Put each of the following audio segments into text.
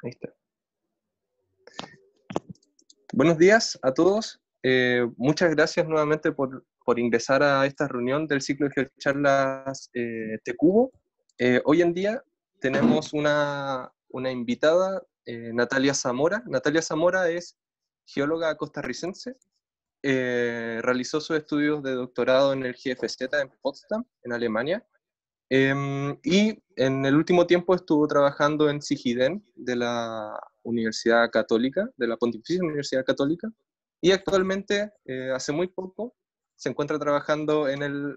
Ahí está. Buenos días a todos. Muchas gracias nuevamente por ingresar a esta reunión del ciclo de geocharlas Tecubo. Hoy en día tenemos una invitada, Natalia Zamora. Natalia Zamora es geóloga costarricense. Realizó sus estudios de doctorado en el GFZ en Potsdam, en Alemania. Y en el último tiempo estuvo trabajando en Sigiden de la Universidad Católica, de la Pontificia Universidad Católica, y actualmente, hace muy poco, se encuentra trabajando en el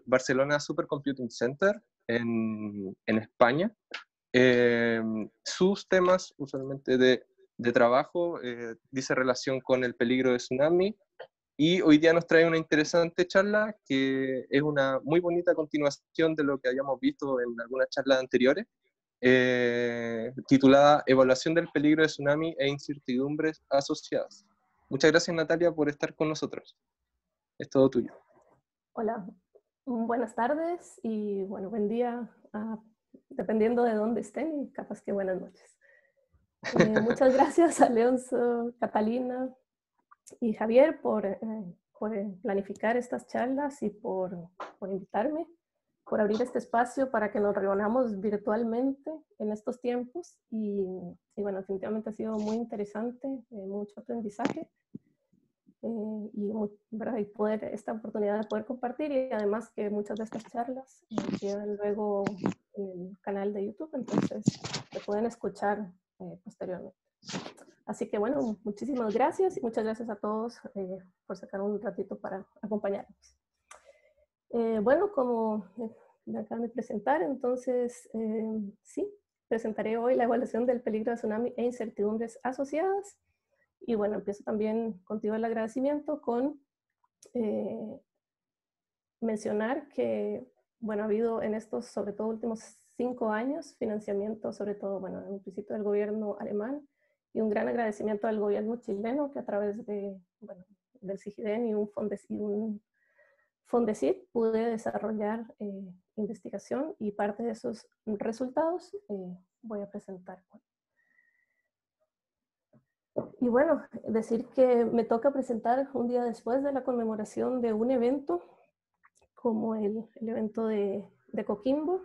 Barcelona Supercomputing Center en España. Sus temas usualmente de trabajo dice relación con el peligro de tsunami, y hoy día nos trae una interesante charla que es una muy bonita continuación de lo que habíamos visto en algunas charlas anteriores, titulada Evaluación del peligro de tsunami e incertidumbres asociadas. Muchas gracias, Natalia, por estar con nosotros. Es todo tuyo. Hola, buenas tardes y bueno, buen día, dependiendo de dónde estén, y capaz que buenas noches. Muchas gracias a Leonzo, Catalina y Javier por planificar estas charlas y por invitarme, por abrir este espacio para que nos reunamos virtualmente en estos tiempos. Y bueno, definitivamente ha sido muy interesante, mucho aprendizaje. ¿Verdad? Y poder, esta oportunidad de poder compartir, y además que muchas de estas charlas quedan luego en el canal de YouTube, entonces se pueden escuchar posteriormente. Así que bueno, muchísimas gracias y muchas gracias a todos por sacar un ratito para acompañarnos. Bueno, como me acaban de presentar, entonces sí, presentaré hoy la evaluación del peligro de tsunami e incertidumbres asociadas. Y bueno, empiezo también contigo el agradecimiento con mencionar que, bueno, ha habido en estos, sobre todo últimos 5 años, financiamiento, sobre todo, bueno, en un principio del gobierno alemán, y un gran agradecimiento al gobierno chileno que a través de, bueno, del Sigiden y un Fondesit pude desarrollar investigación, y parte de esos resultados voy a presentar. Y bueno, decir que me toca presentar un día después de la conmemoración de un evento como el evento de Coquimbo,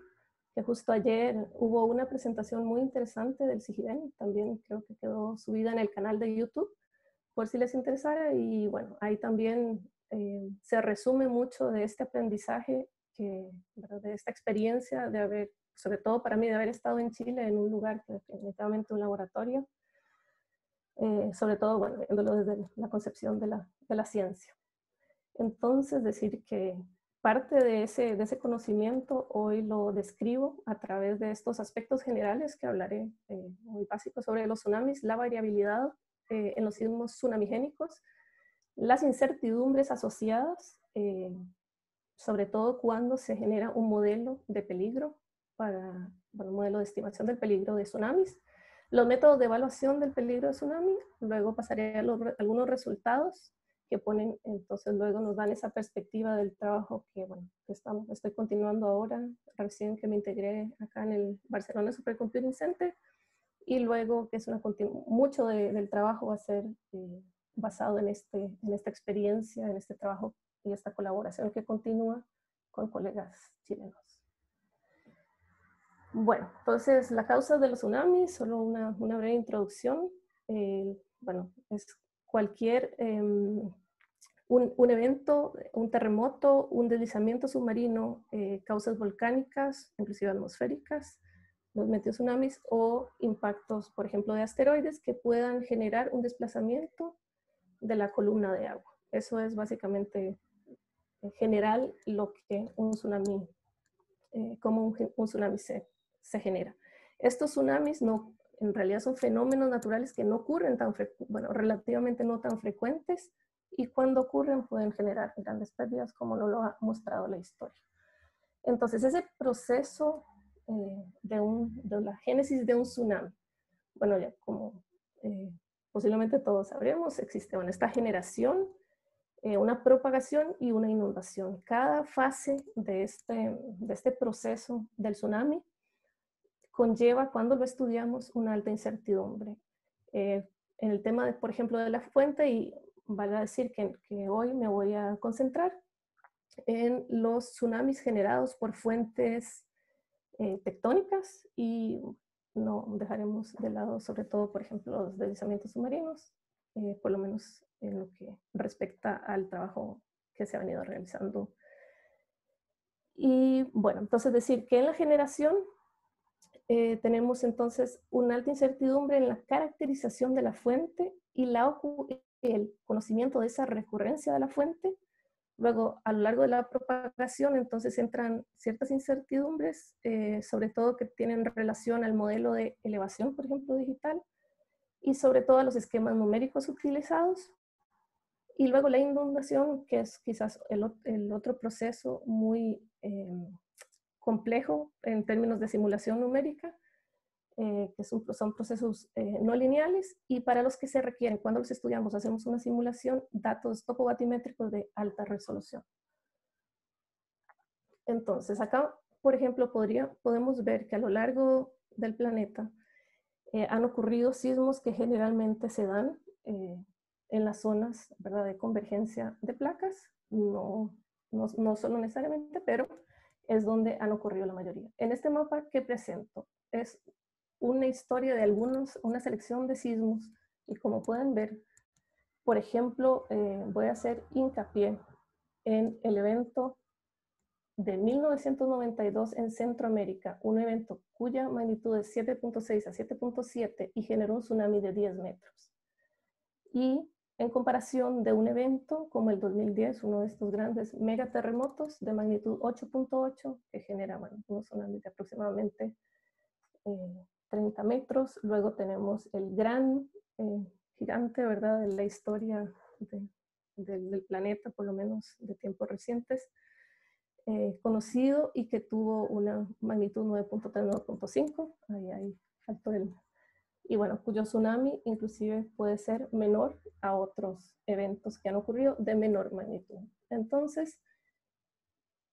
que justo ayer hubo una presentación muy interesante del Sigiden, también creo que quedó subida en el canal de YouTube, por si les interesara. Y bueno, ahí también se resume mucho de este aprendizaje, de esta experiencia de haber, sobre todo para mí, de haber estado en Chile en un lugar que es definitivamente un laboratorio, sobre todo, bueno, viéndolo desde la concepción de la ciencia. Entonces, decir que parte de ese conocimiento hoy lo describo a través de estos aspectos generales que hablaré, muy básicos, sobre los tsunamis, la variabilidad en los sismos tsunamigénicos, las incertidumbres asociadas, sobre todo cuando se genera un modelo de peligro un modelo de estimación del peligro de tsunamis, los métodos de evaluación del peligro de tsunami. Luego pasaré a algunos resultados que ponen, entonces luego nos dan esa perspectiva del trabajo que, bueno, estoy continuando ahora, recién que me integré acá en el Barcelona Supercomputing Center, y luego que es mucho del trabajo va a ser basado en esta experiencia, en este trabajo y esta colaboración que continúa con colegas chilenos. Bueno, entonces la causa de los tsunamis, solo una breve introducción. Bueno, es cualquier un evento, un terremoto, un deslizamiento submarino, causas volcánicas, inclusive atmosféricas, los meteotsunamis, o impactos, por ejemplo, de asteroides que puedan generar un desplazamiento de la columna de agua. Eso es básicamente en general lo que un tsunami, como un tsunami se genera. Estos tsunamis no, en realidad son fenómenos naturales que no ocurren relativamente no tan frecuentes, y cuando ocurren pueden generar grandes pérdidas, como no lo ha mostrado la historia. Entonces, ese proceso de la génesis de un tsunami, bueno, ya como posiblemente todos sabremos, existe esta generación, una propagación y una inundación. Cada fase de este proceso del tsunami conlleva, cuando lo estudiamos, una alta incertidumbre. En el tema, por ejemplo, de la fuente, y vale decir que hoy me voy a concentrar en los tsunamis generados por fuentes tectónicas, y no dejaremos de lado sobre todo, por ejemplo, los deslizamientos submarinos, por lo menos en lo que respecta al trabajo que se ha venido realizando. Y bueno, entonces decir que en la generación tenemos entonces una alta incertidumbre en la caracterización de la fuente y el conocimiento de esa recurrencia de la fuente. Luego, a lo largo de la propagación, entonces entran ciertas incertidumbres, sobre todo que tienen relación al modelo de elevación, por ejemplo, digital, y sobre todo a los esquemas numéricos utilizados. Y luego la inundación, que es quizás el otro proceso muy complejo en términos de simulación numérica, que son procesos no lineales, y para los que se requieren, cuando los estudiamos, hacemos una simulación, datos topogatimétricos de alta resolución. Entonces, acá, por ejemplo, podemos ver que a lo largo del planeta han ocurrido sismos que generalmente se dan en las zonas, ¿verdad?, de convergencia de placas, no solo necesariamente, pero es donde han ocurrido la mayoría. En este mapa que presento es una historia de una selección de sismos, y como pueden ver, por ejemplo, voy a hacer hincapié en el evento de 1992 en Centroamérica, un evento cuya magnitud es 7.6 a 7.7 y generó un tsunami de 10 metros. Y en comparación de un evento como el 2010, uno de estos grandes megaterremotos de magnitud 8.8, que genera un tsunami de aproximadamente 30 metros. Luego tenemos el gran gigante, ¿verdad?, de la historia del planeta, por lo menos de tiempos recientes, conocido, y que tuvo una magnitud 9.3, 9.5, ahí faltó y bueno, cuyo tsunami inclusive puede ser menor a otros eventos que han ocurrido de menor magnitud. Entonces,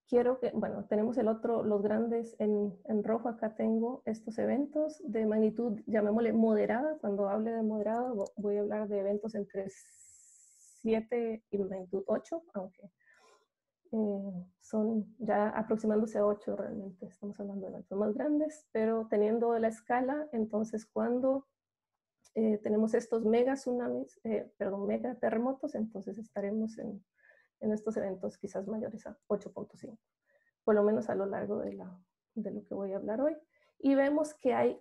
quiero que, bueno, tenemos los grandes en rojo. Acá tengo estos eventos de magnitud, llamémosle moderada. Cuando hable de moderada, voy a hablar de eventos entre 7 y magnitud 8, aunque son ya aproximándose a 8 realmente. Estamos hablando de eventos más grandes, pero teniendo la escala, entonces cuando tenemos estos mega tsunamis, mega terremotos, entonces estaremos en estos eventos quizás mayores a 8.5, por lo menos a lo largo de lo que voy a hablar hoy. Y vemos que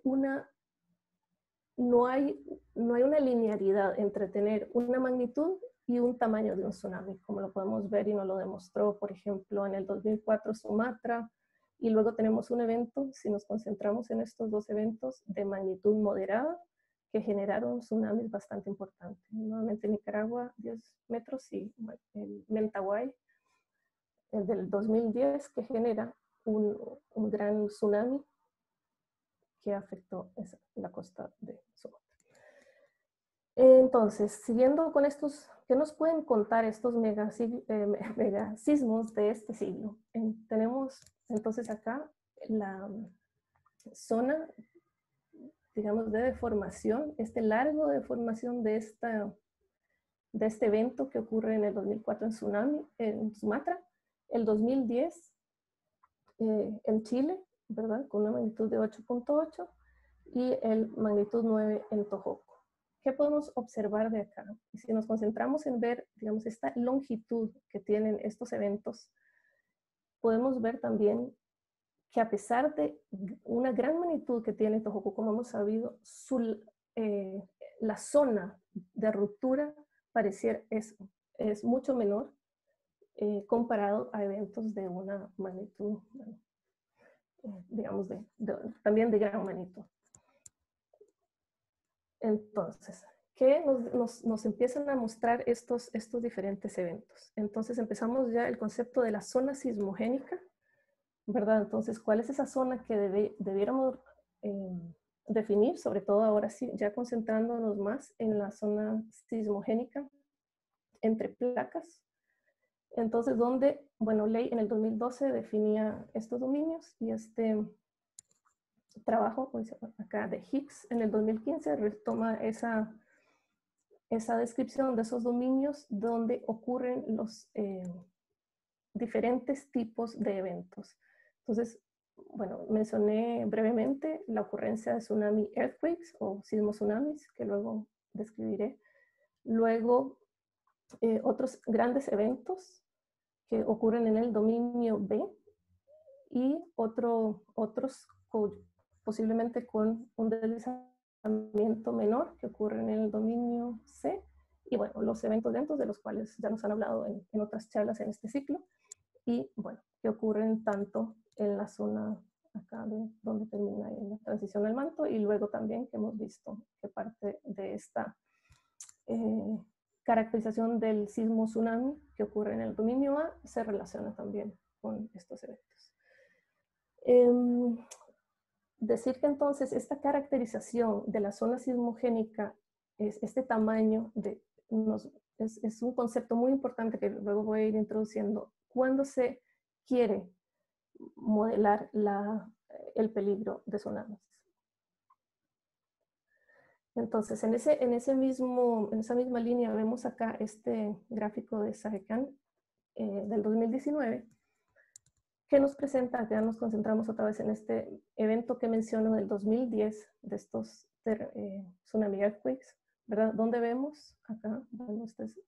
no hay una linealidad entre tener una magnitud y un tamaño de un tsunami, como lo podemos ver y nos lo demostró, por ejemplo, en el 2004 Sumatra, y luego tenemos un evento, si nos concentramos en estos dos eventos, de magnitud moderada, que generaron tsunamis bastante importantes. Nuevamente en Nicaragua, 10 metros, y el Mentawai, el del 2010, que genera un gran tsunami que afectó la costa de Sumatra. Entonces, siguiendo con estos, ¿qué nos pueden contar estos megasismos de este siglo? Tenemos entonces acá la zona, digamos, de deformación, este largo de deformación de este evento que ocurre en el 2004 en Sumatra, el 2010 en Chile, ¿verdad?, con una magnitud de 8.8, y el magnitud 9 en Tohoku. ¿Qué podemos observar de acá? Si nos concentramos en ver, digamos, esta longitud que tienen estos eventos, podemos ver también que a pesar de una gran magnitud que tiene Tohoku, como hemos sabido, la zona de ruptura pareciera es mucho menor comparado a eventos de una magnitud, digamos, también de gran magnitud. Entonces, ¿qué nos empiezan a mostrar estos diferentes eventos? Entonces empezamos ya el concepto de la zona sismogénica, ¿verdad? Entonces, ¿cuál es esa zona que debiéramos definir? Sobre todo ahora sí, ya concentrándonos más en la zona sismogénica entre placas. Entonces, donde, bueno, ley en el 2012 definía estos dominios, y trabajo pues, acá de Hicks en el 2015 retoma esa descripción de esos dominios donde ocurren los diferentes tipos de eventos. Entonces, bueno, mencioné brevemente la ocurrencia de tsunami earthquakes o sismos tsunamis, que luego describiré. Luego, otros grandes eventos que ocurren en el dominio B y otros posiblemente con un deslizamiento menor que ocurre en el dominio C. Y bueno, los eventos lentos de los cuales ya nos han hablado en otras charlas en este ciclo. Y bueno, que ocurren tanto en la zona acá donde termina en la transición al manto y luego también que hemos visto que parte de esta caracterización del sismo tsunami que ocurre en el dominio A se relaciona también con estos eventos. Decir que entonces esta caracterización de la zona sismogénica, este tamaño, es un concepto muy importante que luego voy a ir introduciendo cuando se quiere modelar el peligro de tsunamis. Entonces, en esa misma línea vemos acá este gráfico de Sagekan del 2019, que nos presenta, ya nos concentramos otra vez en este evento que menciono del 2010, de estos tsunami earthquakes, ¿verdad? Donde vemos acá, bueno, esta es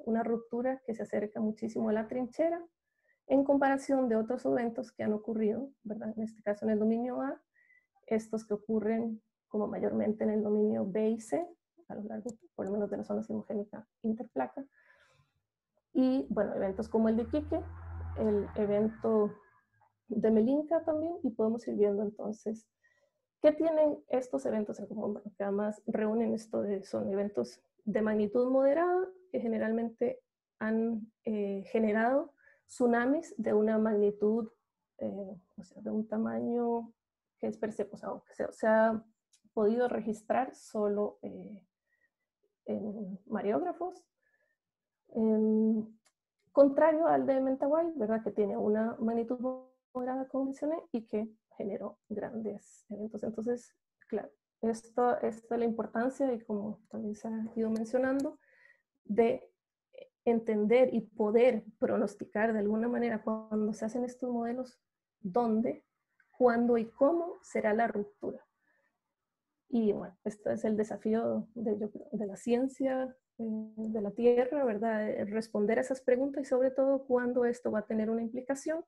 una ruptura que se acerca muchísimo a la trinchera, en comparación de otros eventos que han ocurrido, ¿verdad? En este caso en el dominio A, estos que ocurren como mayormente en el dominio B y C, a lo largo por lo menos de la zona sismogénica interplaca. Y bueno, eventos como el de Iquique, el evento de Melinka también, y podemos ir viendo entonces qué tienen estos eventos en común. Bueno, que además reúnen son eventos de magnitud moderada que generalmente han generado tsunamis de una magnitud, o sea, de un tamaño que es perceptible, o sea, se ha podido registrar solo en mareógrafos. Contrario al de Mentawai, ¿verdad? Que tiene una magnitud moderada, como mencioné, y que generó grandes eventos. Entonces, claro, esto es la importancia, y como también se ha ido mencionando, de entender y poder pronosticar de alguna manera cuando se hacen estos modelos dónde, cuándo y cómo será la ruptura. Y bueno, este es el desafío de la ciencia, de la Tierra, ¿verdad? Responder a esas preguntas y sobre todo cuándo esto va a tener una implicación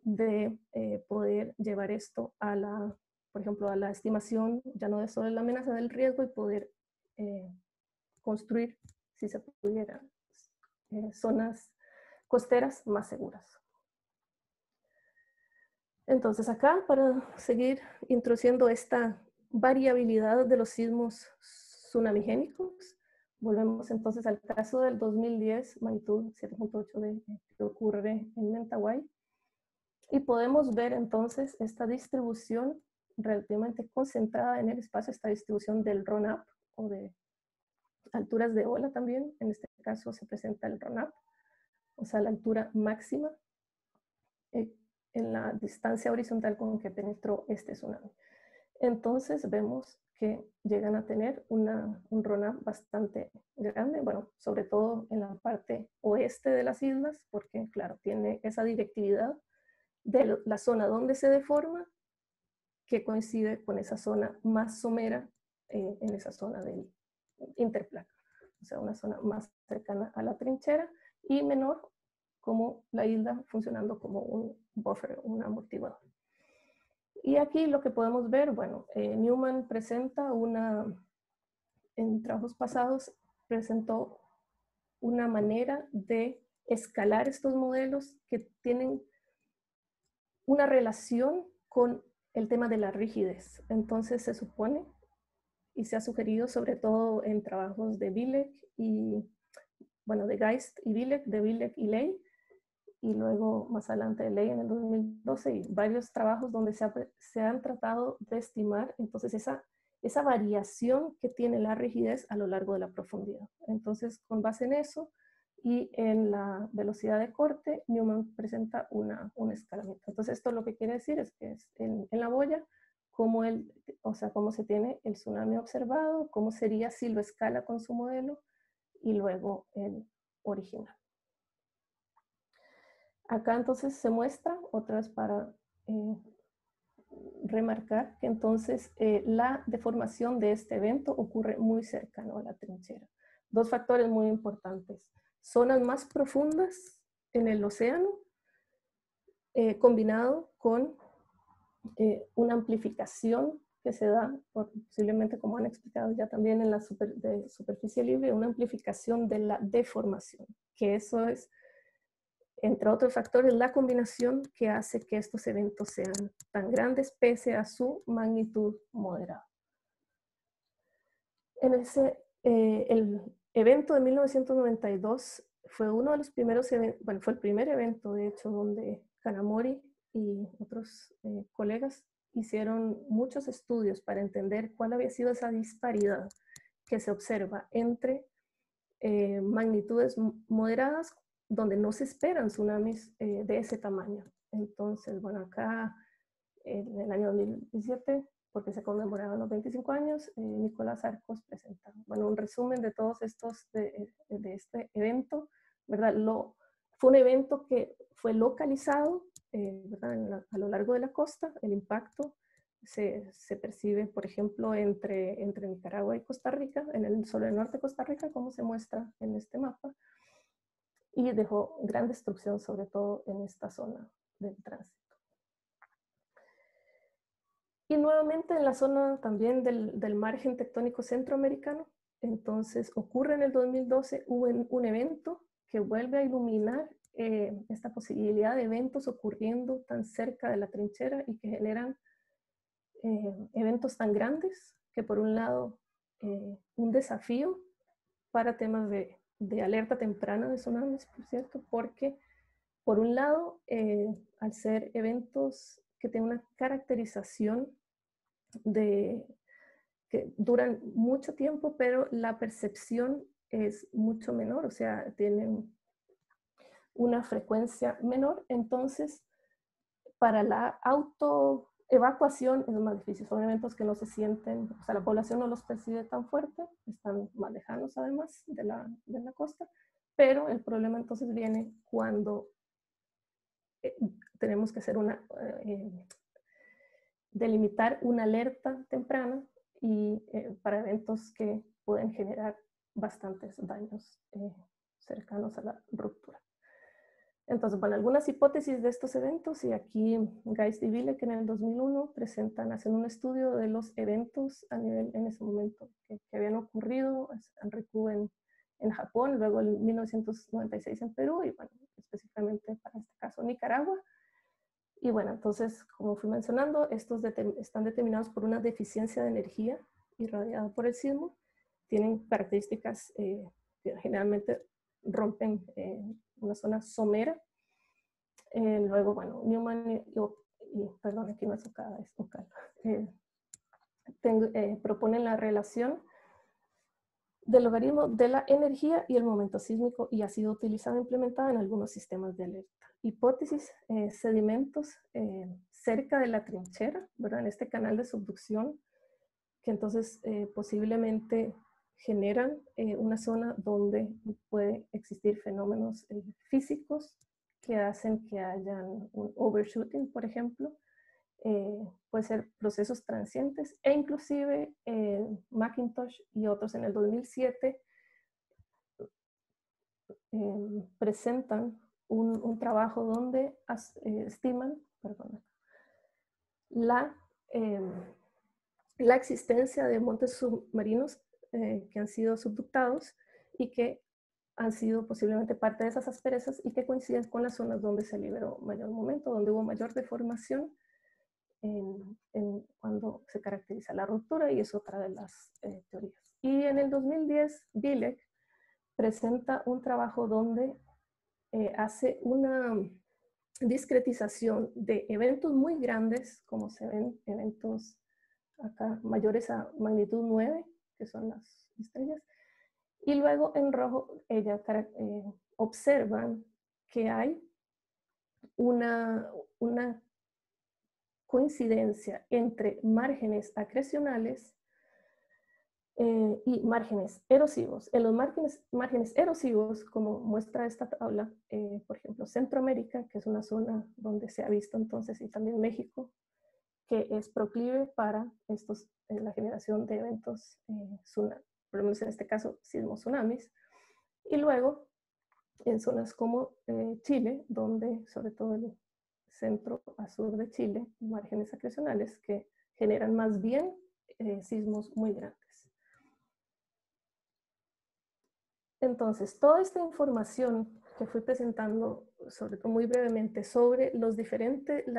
de poder llevar esto a por ejemplo, a la estimación ya no de solo la amenaza del riesgo y poder construir, si se pudiera, zonas costeras más seguras. Entonces acá, para seguir introduciendo esta variabilidad de los sismos tsunamigénicos, volvemos entonces al caso del 2010, magnitud 7.8 que ocurre en Mentawai, y podemos ver entonces esta distribución relativamente concentrada en el espacio, esta distribución del run-up o de alturas de ola también. En este caso se presenta el run-up, o sea, la altura máxima en la distancia horizontal con que penetró este tsunami. Entonces vemos que llegan a tener un run-up bastante grande, bueno, sobre todo en la parte oeste de las islas, porque claro, tiene esa directividad de la zona donde se deforma, que coincide con esa zona más somera en esa zona del interplaca, o sea, una zona más cercana a la trinchera y menor como la isla funcionando como un buffer, un amortiguador. Y aquí lo que podemos ver, bueno, Newman presenta en trabajos pasados, presentó una manera de escalar estos modelos que tienen una relación con el tema de la rigidez. Entonces se supone, y se ha sugerido sobre todo en trabajos de Bilek y, bueno, de Geist y Bilek, de Bilek y Ley, y luego más adelante de Ley en el 2012, y varios trabajos donde se han tratado de estimar entonces esa variación que tiene la rigidez a lo largo de la profundidad. Entonces, con base en eso y en la velocidad de corte, Newman presenta un escalamiento. Entonces, esto lo que quiere decir es que en la boya, cómo cómo se tiene el tsunami observado, cómo sería si lo escala con su modelo, y luego el original. Acá entonces se muestra, otra vez para remarcar, que entonces la deformación de este evento ocurre muy cercano a la trinchera. Dos factores muy importantes: zonas más profundas en el océano, combinado con una amplificación que se da, posiblemente como han explicado ya también en la superficie libre, una amplificación de la deformación, que eso es, entre otros factores, la combinación que hace que estos eventos sean tan grandes pese a su magnitud moderada. El evento de 1992 fue uno de los primeros eventos, bueno, fue el primer evento, de hecho, donde Kanamori y otros colegas hicieron muchos estudios para entender cuál había sido esa disparidad que se observa entre magnitudes moderadas, donde no se esperan tsunamis de ese tamaño. Entonces, bueno, acá en el año 2017, porque se conmemoraban los 25 años, Nicolás Arcos presenta, bueno, un resumen de todos estos, de este evento, ¿verdad? Fue un evento que fue localizado, ¿verdad? A lo largo de la costa. El impacto se percibe, por ejemplo, entre Nicaragua y Costa Rica, sobre el norte de Costa Rica, como se muestra en este mapa, y dejó gran destrucción, sobre todo en esta zona del tránsito. Y nuevamente en la zona también del margen tectónico centroamericano. Entonces ocurre en el 2012 un evento que vuelve a iluminar esta posibilidad de eventos ocurriendo tan cerca de la trinchera y que generan eventos tan grandes que, por un lado, un desafío para temas de alerta temprana de tsunamis, por cierto, porque por un lado, al ser eventos que tienen una caracterización que duran mucho tiempo, pero la percepción es mucho menor, o sea, tienen una frecuencia menor. Entonces, para la autoevacuación es más difícil. Son eventos que no se sienten, o sea, la población no los percibe tan fuerte, están más lejanos además de la costa, pero el problema entonces viene cuando tenemos que hacer delimitar una alerta temprana y para eventos que pueden generar bastantes daños cercanos a la ruptura. Entonces, bueno, algunas hipótesis de estos eventos, y aquí Geist y Villek en el 2001 hacen un estudio de los eventos a nivel, en ese momento, que habían ocurrido en Riku en Japón, luego en 1996 en Perú, y bueno, específicamente para este caso Nicaragua. Y bueno, entonces, como fui mencionando, estos están determinados por una deficiencia de energía irradiada por el sismo. Tienen características que generalmente rompen una zona somera. Luego, bueno, Newman perdón, aquí no es Okada, es Okada. Proponen la relación del logaritmo de la energía y el momento sísmico, y ha sido utilizada e implementada en algunos sistemas de alerta. Hipótesis: sedimentos cerca de la trinchera, ¿verdad? En este canal de subducción, que entonces posiblemente generan una zona donde puede existir fenómenos físicos que hacen que hayan un overshooting, por ejemplo. Puede ser procesos transientes, e inclusive McIntosh y otros en el 2007 presentan un trabajo donde estiman la existencia de montes submarinos que han sido subductados y que han sido posiblemente parte de esas asperezas y que coinciden con las zonas donde se liberó mayor momento, donde hubo mayor deformación cuando se caracteriza la ruptura, y es otra de las teorías. Y en el 2010, Villek presenta un trabajo donde hace una discretización de eventos muy grandes, como se ven eventos acá mayores a magnitud 9, que son las estrellas, y luego en rojo ella observan que hay una coincidencia entre márgenes acrecionales y márgenes erosivos. En los márgenes erosivos, como muestra esta tabla, por ejemplo, Centroamérica, que es una zona donde se ha visto entonces, y también México, que es proclive para la generación de eventos tsunami, por lo menos en este caso sismos tsunamis. Y luego en zonas como Chile, donde sobre todo el centro a sur de Chile, márgenes acrecionales que generan más bien sismos muy grandes. Entonces, toda esta información que fui presentando, sobre todo muy brevemente, sobre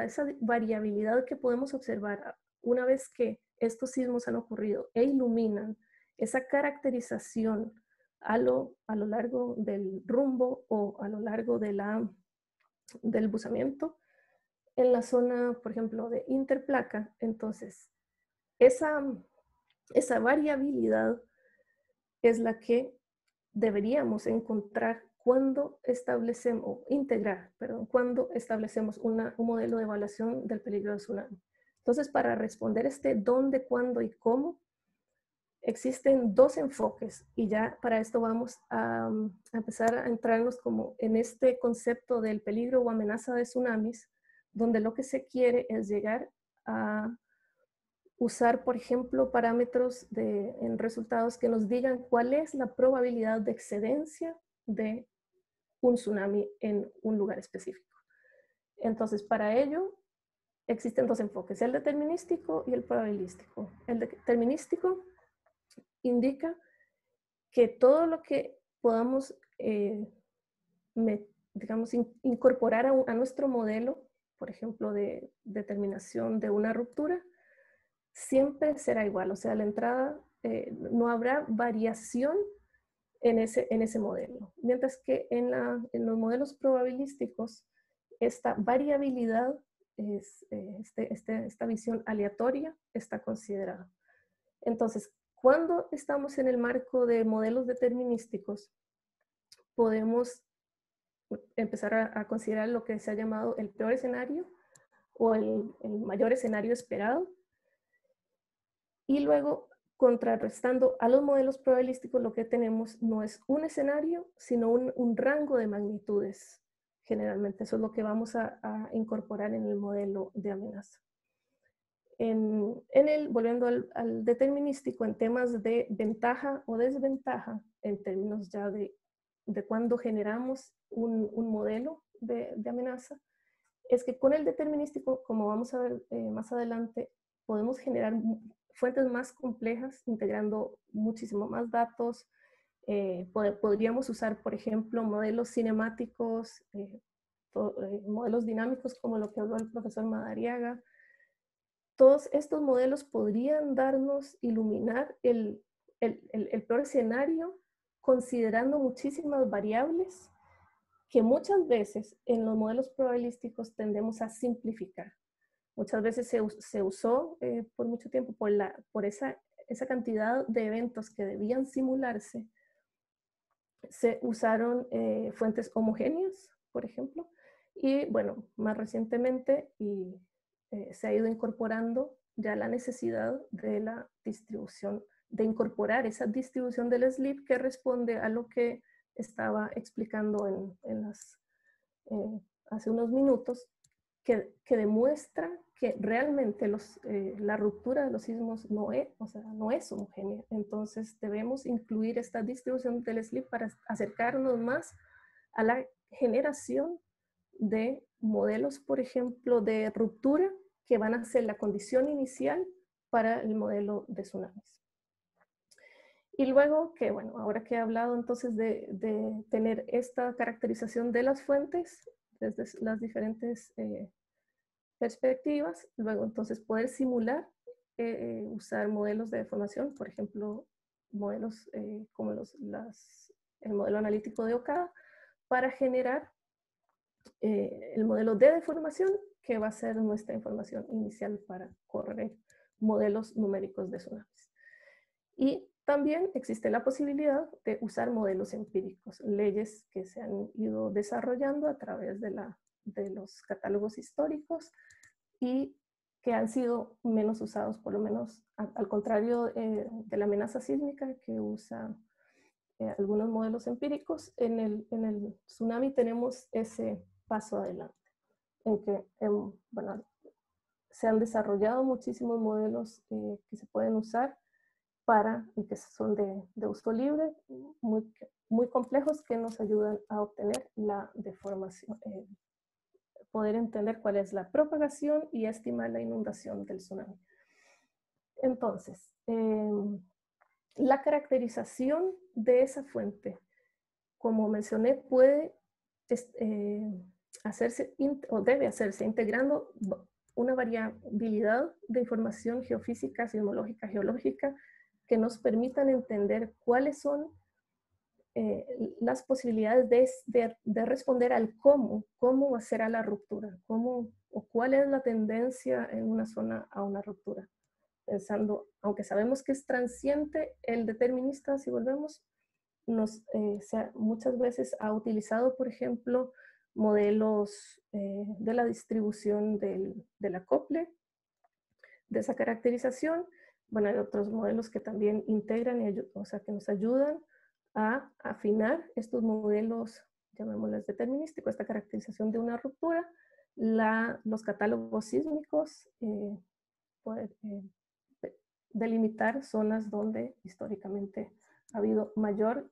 esa variabilidad que podemos observar una vez que estos sismos han ocurrido e iluminan esa caracterización a lo largo del rumbo o a lo largo del buzamiento en la zona, por ejemplo, de interplaca. Entonces, esa variabilidad es la que deberíamos encontrar cuando establecemos un modelo de evaluación del peligro de tsunami. Entonces, para responder dónde, cuándo y cómo, existen dos enfoques, y ya para esto vamos a empezar a entrarnos como en este concepto del peligro o amenaza de tsunamis, donde lo que se quiere es llegar a usar, por ejemplo, parámetros en resultados que nos digan cuál es la probabilidad de excedencia de un tsunami en un lugar específico. Entonces, para ello existen dos enfoques, el determinístico y el probabilístico. El determinístico indica que todo lo que podamos, digamos, incorporar a nuestro modelo, por ejemplo, de determinación de una ruptura, siempre será igual. O sea, la entrada, no habrá variación en ese modelo. Mientras que en los modelos probabilísticos, esta variabilidad, esta visión aleatoria está considerada. Entonces, cuando estamos en el marco de modelos determinísticos, podemos empezar a considerar lo que se ha llamado el peor escenario o el mayor escenario esperado. Y luego, contrarrestando a los modelos probabilísticos, lo que tenemos no es un escenario, sino un rango de magnitudes. Generalmente eso es lo que vamos a incorporar en el modelo de amenaza. Volviendo al determinístico, en temas de ventaja o desventaja, en términos ya de cuando generamos un modelo de amenaza, es que con el determinístico, como vamos a ver más adelante, podemos generar fuentes más complejas, integrando muchísimo más datos. Podríamos usar, por ejemplo, modelos cinemáticos, modelos dinámicos, como lo que habló el profesor Madariaga. Todos estos modelos podrían iluminar el peor escenario, considerando muchísimas variables que muchas veces en los modelos probabilísticos tendemos a simplificar. Muchas veces se usó por mucho tiempo por esa cantidad de eventos que debían simularse, se usaron fuentes homogéneas, por ejemplo, y bueno, más recientemente se ha ido incorporando ya la necesidad de la distribución, de incorporar esa distribución del SLIP que responde a lo que estaba explicando hace unos minutos, que demuestra que realmente la ruptura de los sismos no es homogénea. Entonces debemos incluir esta distribución del SLIP para acercarnos más a la generación de modelos, por ejemplo, de ruptura, que van a ser la condición inicial para el modelo de tsunamis. Y luego que, bueno, ahora que he hablado entonces de tener esta caracterización de las fuentes desde las diferentes perspectivas, luego entonces poder simular, usar modelos de deformación, por ejemplo, modelos como el modelo analítico de Okada, para generar el modelo de deformación, que va a ser nuestra información inicial para correr modelos numéricos de tsunamis. Y también existe la posibilidad de usar modelos empíricos, leyes que se han ido desarrollando a través de los catálogos históricos y que han sido menos usados, por lo menos al contrario de la amenaza sísmica que usa algunos modelos empíricos. En el tsunami tenemos ese paso adelante, en que bueno, se han desarrollado muchísimos modelos que se pueden usar y que son de uso libre, muy complejos, que nos ayudan a obtener la deformación, poder entender cuál es la propagación y estimar la inundación del tsunami. Entonces, la caracterización de esa fuente, como mencioné, puede hacerse o debe hacerse integrando una variabilidad de información geofísica, sismológica, geológica, que nos permitan entender cuáles son las posibilidades de responder al cómo será la ruptura, o cuál es la tendencia en una zona a una ruptura. Pensando, aunque sabemos que es transiente, el determinista, si volvemos, muchas veces ha utilizado, por ejemplo, modelos de la distribución del acople, de esa caracterización. Bueno, hay otros modelos que también integran, o sea, que nos ayudan a afinar estos modelos, llamémosles determinísticos, esta caracterización de una ruptura. Los catálogos sísmicos pueden delimitar zonas donde históricamente ha habido mayor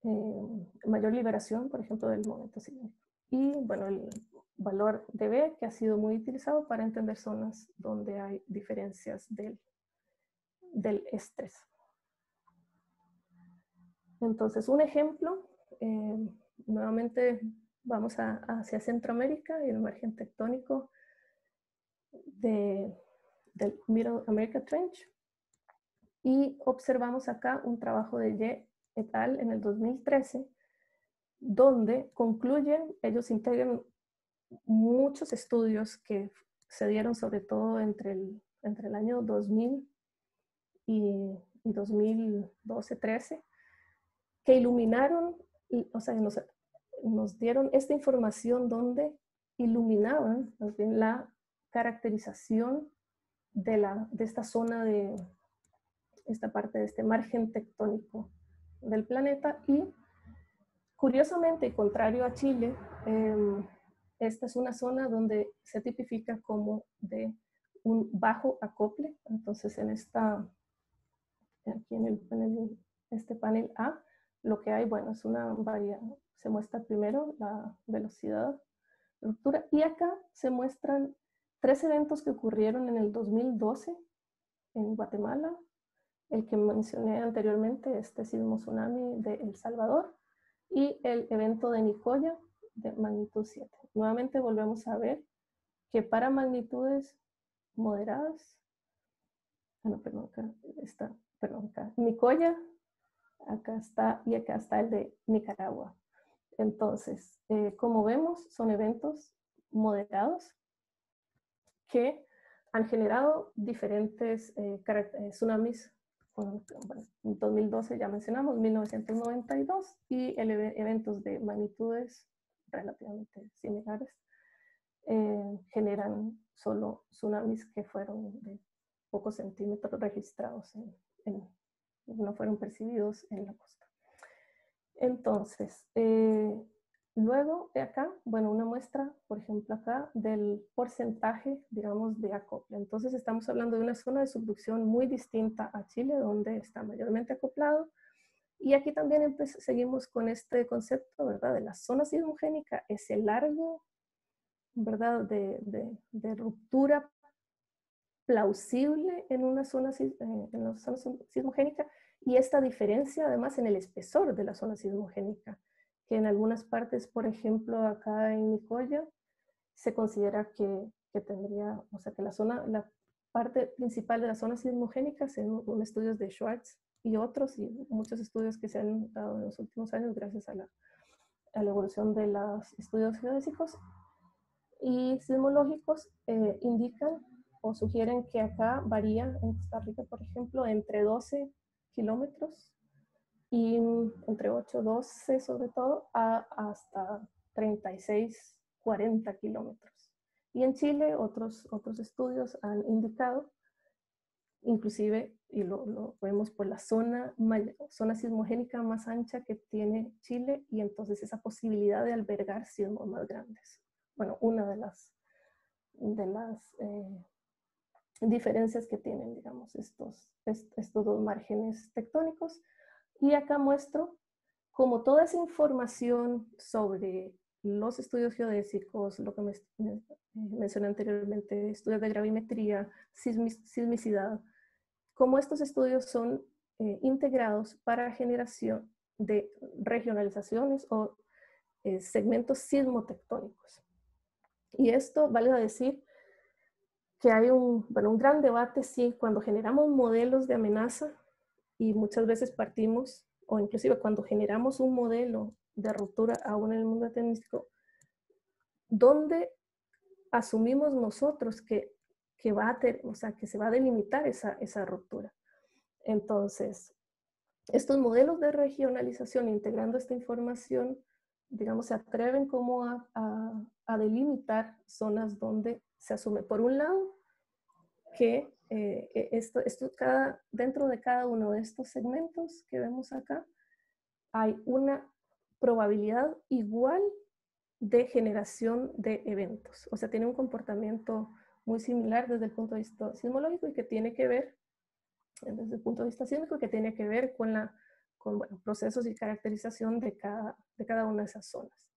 liberación, por ejemplo, del momento sísmico. Y bueno, el valor de B, que ha sido muy utilizado para entender zonas donde hay diferencias del estrés. Entonces, un ejemplo, nuevamente vamos hacia Centroamérica y el margen tectónico del Middle America Trench, y observamos acá un trabajo de Ye et al. En el 2013, donde concluyen, ellos integran muchos estudios que se dieron sobre todo entre el año 2000 y 2012-13, que iluminaron, o sea, nos dieron esta información donde iluminaban más bien la caracterización de esta zona, de esta parte de este margen tectónico del planeta. Y curiosamente, contrario a Chile, esta es una zona donde se tipifica como de un bajo acople. Entonces, aquí en este panel A, lo que hay, bueno, es una variable. Se muestra primero la velocidad de ruptura, y acá se muestran 3 eventos que ocurrieron en el 2012 en Guatemala, el que mencioné anteriormente, este sismo tsunami de El Salvador, y el evento de Nicoya de magnitud 7. Nuevamente volvemos a ver que para magnitudes moderadas, acá Nicoya, acá está, y acá está el de Nicaragua. Entonces, como vemos, son eventos moderados que han generado diferentes tsunamis. Bueno, en 2012 ya mencionamos, 1992, y eventos de magnitudes relativamente similares generan solo tsunamis que fueron de pocos centímetros registrados, no fueron percibidos en la costa. Entonces, luego de acá, bueno, una muestra, por ejemplo acá, del porcentaje, digamos, de acople. Entonces estamos hablando de una zona de subducción muy distinta a Chile, donde está mayormente acoplado. Y aquí también seguimos con este concepto, ¿verdad?, de la zona sismogénica, ese largo, ¿verdad?, de ruptura plausible en una zona sismogénica, y esta diferencia además en el espesor de la zona sismogénica, que en algunas partes, por ejemplo acá en Nicoya, se considera que tendría, o sea, que la parte principal de la zona sismogénica, según estudios de Schwartz y otros, y muchos estudios que se han dado en los últimos años gracias a la evolución de los estudios geodésicos y sismológicos, indican o sugieren que acá varía en Costa Rica, por ejemplo, entre 12 kilómetros y entre 8, 12 sobre todo, hasta 36, 40 kilómetros. Y en Chile otros estudios han indicado, inclusive, y lo vemos por la zona sismogénica más ancha que tiene Chile, y entonces esa posibilidad de albergar sismos más grandes. Bueno, una de las diferencias que tienen, digamos, estos dos márgenes tectónicos. Y acá muestro como toda esa información sobre los estudios geodésicos, lo que mencioné anteriormente, estudios de gravimetría, sismicidad, cómo estos estudios son integrados para generación de regionalizaciones o segmentos sismotectónicos. Y esto, vale decir, que hay un gran debate si cuando generamos modelos de amenaza, y muchas veces partimos, o inclusive cuando generamos un modelo de ruptura aún en el mundo estadístico, ¿dónde asumimos nosotros que va a o sea, que se va a delimitar esa ruptura? Entonces, estos modelos de regionalización, integrando esta información, digamos, se atreven como a delimitar zonas donde se asume, por un lado, que dentro de cada uno de estos segmentos que vemos acá, hay una probabilidad igual de generación de eventos. O sea, tiene un comportamiento muy similar desde el punto de vista sismológico y que tiene que ver, desde el punto de vista sísmico, que tiene que ver con procesos y caracterización de cada una de esas zonas.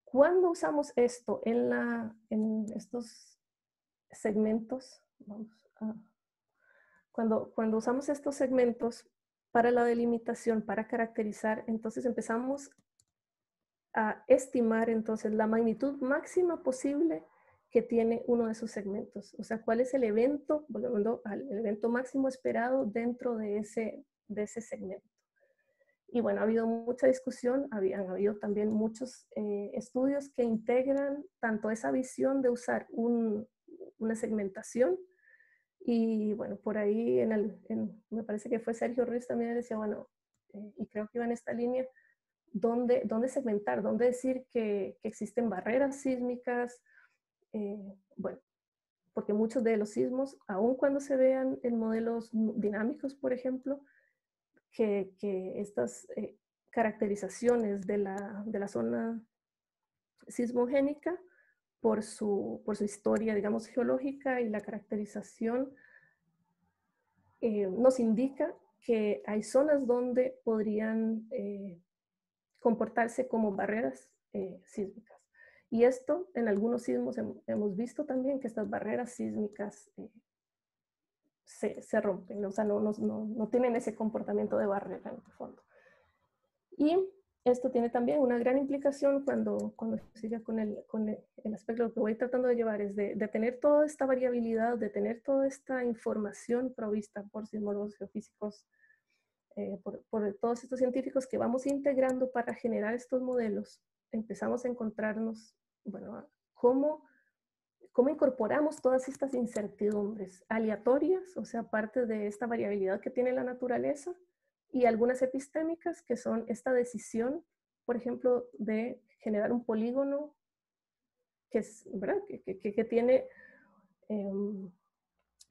Cuando usamos esto en estos segmentos, cuando usamos estos segmentos para la delimitación, para caracterizar, entonces empezamos a estimar entonces la magnitud máxima posible que tiene uno de esos segmentos. O sea, cuál es el evento, volviendo al evento máximo esperado dentro de ese segmento. Y bueno, ha habido mucha discusión, han habido también muchos estudios que integran tanto esa visión de usar una segmentación, y bueno, por ahí me parece que fue Sergio Ruiz también decía, bueno, y creo que iba en esta línea, ¿dónde segmentar? ¿Dónde decir que existen barreras sísmicas? Bueno, porque muchos de los sismos, aun cuando se vean en modelos dinámicos, por ejemplo, que estas caracterizaciones de la zona sismogénica, por su historia, digamos, geológica y la caracterización, nos indica que hay zonas donde podrían comportarse como barreras sísmicas. Y esto, en algunos sismos hemos visto también que estas barreras sísmicas se rompen, o sea, no tienen ese comportamiento de barrera en el fondo. Y esto tiene también una gran implicación cuando sigue con el aspecto que voy tratando de llevar, es de tener toda esta variabilidad, de tener toda esta información provista por sismólogos geofísicos, por todos estos científicos que vamos integrando para generar estos modelos. Empezamos a encontrarnos, bueno, cómo incorporamos todas estas incertidumbres aleatorias, o sea, parte de esta variabilidad que tiene la naturaleza, y algunas epistémicas que son esta decisión, por ejemplo, de generar un polígono que, ¿verdad? que tiene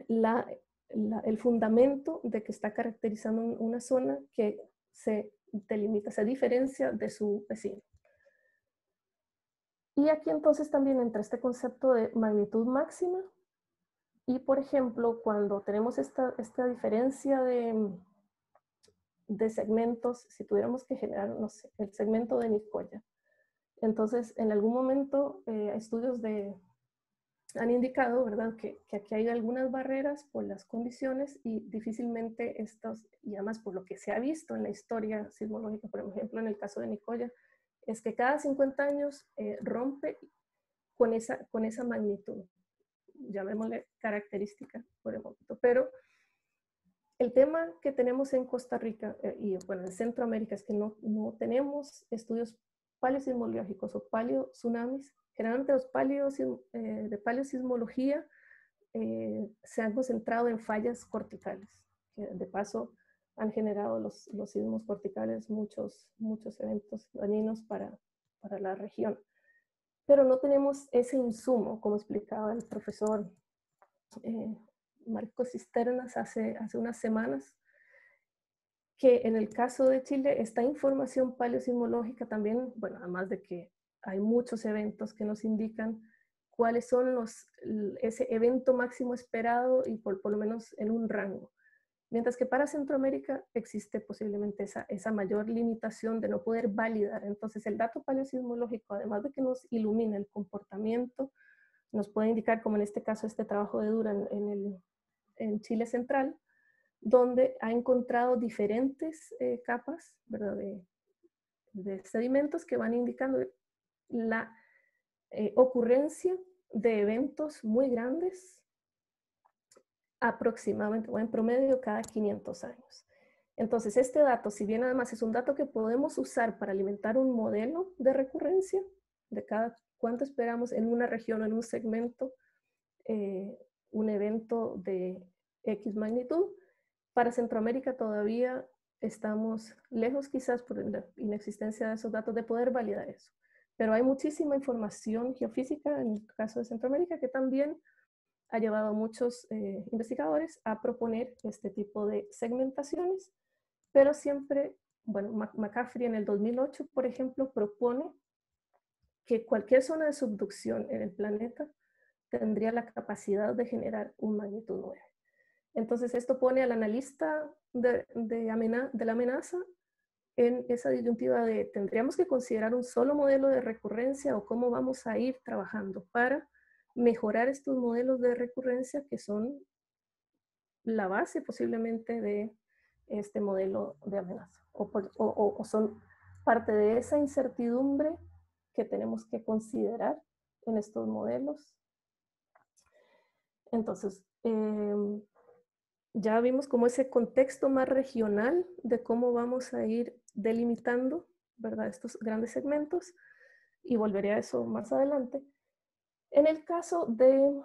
el fundamento de que está caracterizando una zona que se delimita, se diferencia de su vecino. Y aquí entonces también entra este concepto de magnitud máxima. Y por ejemplo, cuando tenemos esta diferencia de segmentos, si tuviéramos que generar, no sé, el segmento de Nicoya, entonces en algún momento estudios han indicado, ¿verdad?, que aquí hay algunas barreras por las condiciones, y difícilmente estas, y además por lo que se ha visto en la historia sismológica, por ejemplo en el caso de Nicoya, es que cada 50 años rompe con esa magnitud, llamémosle característica por el momento. Pero el tema que tenemos en Costa Rica y bueno, en Centroamérica es que no tenemos estudios paleosismológicos o paleotsunamis. Generalmente los de paleosismología se han concentrado en fallas corticales, que de paso han generado los sismos corticales muchos eventos dañinos para la región. pero no tenemos ese insumo, como explicaba el profesor Marcos Cisternas hace unas semanas, que en el caso de Chile, esta información paleosismológica también, bueno, además de que hay muchos eventos que nos indican cuáles son ese evento máximo esperado y por lo menos en un rango. Mientras que para Centroamérica existe posiblemente esa mayor limitación de no poder validar. Entonces el dato paleosismológico, además de que nos ilumina el comportamiento, nos puede indicar, como en este caso este trabajo de Duran en Chile Central, donde ha encontrado diferentes capas, ¿verdad?, de sedimentos que van indicando la ocurrencia de eventos muy grandes aproximadamente o en promedio cada 500 años. Entonces este dato, si bien además es un dato que podemos usar para alimentar un modelo de recurrencia de cada cuánto esperamos en una región o en un segmento un evento de X magnitud, para Centroamérica todavía estamos lejos, quizás por la inexistencia de esos datos, de poder validar eso. Pero hay muchísima información geofísica en el caso de Centroamérica que también ha llevado a muchos investigadores a proponer este tipo de segmentaciones, pero siempre, bueno, McCaffrey en el 2008, por ejemplo, propone que cualquier zona de subducción en el planeta tendría la capacidad de generar un magnitud 9. Entonces esto pone al analista de la amenaza en esa disyuntiva de tendríamos que considerar un solo modelo de recurrencia o cómo vamos a ir trabajando para mejorar estos modelos de recurrencia que son la base posiblemente de este modelo de amenaza o son parte de esa incertidumbre que tenemos que considerar en estos modelos. Entonces, ya vimos como ese contexto más regional de cómo vamos a ir delimitando, ¿verdad?, estos grandes segmentos, y volveré a eso más adelante. En el caso de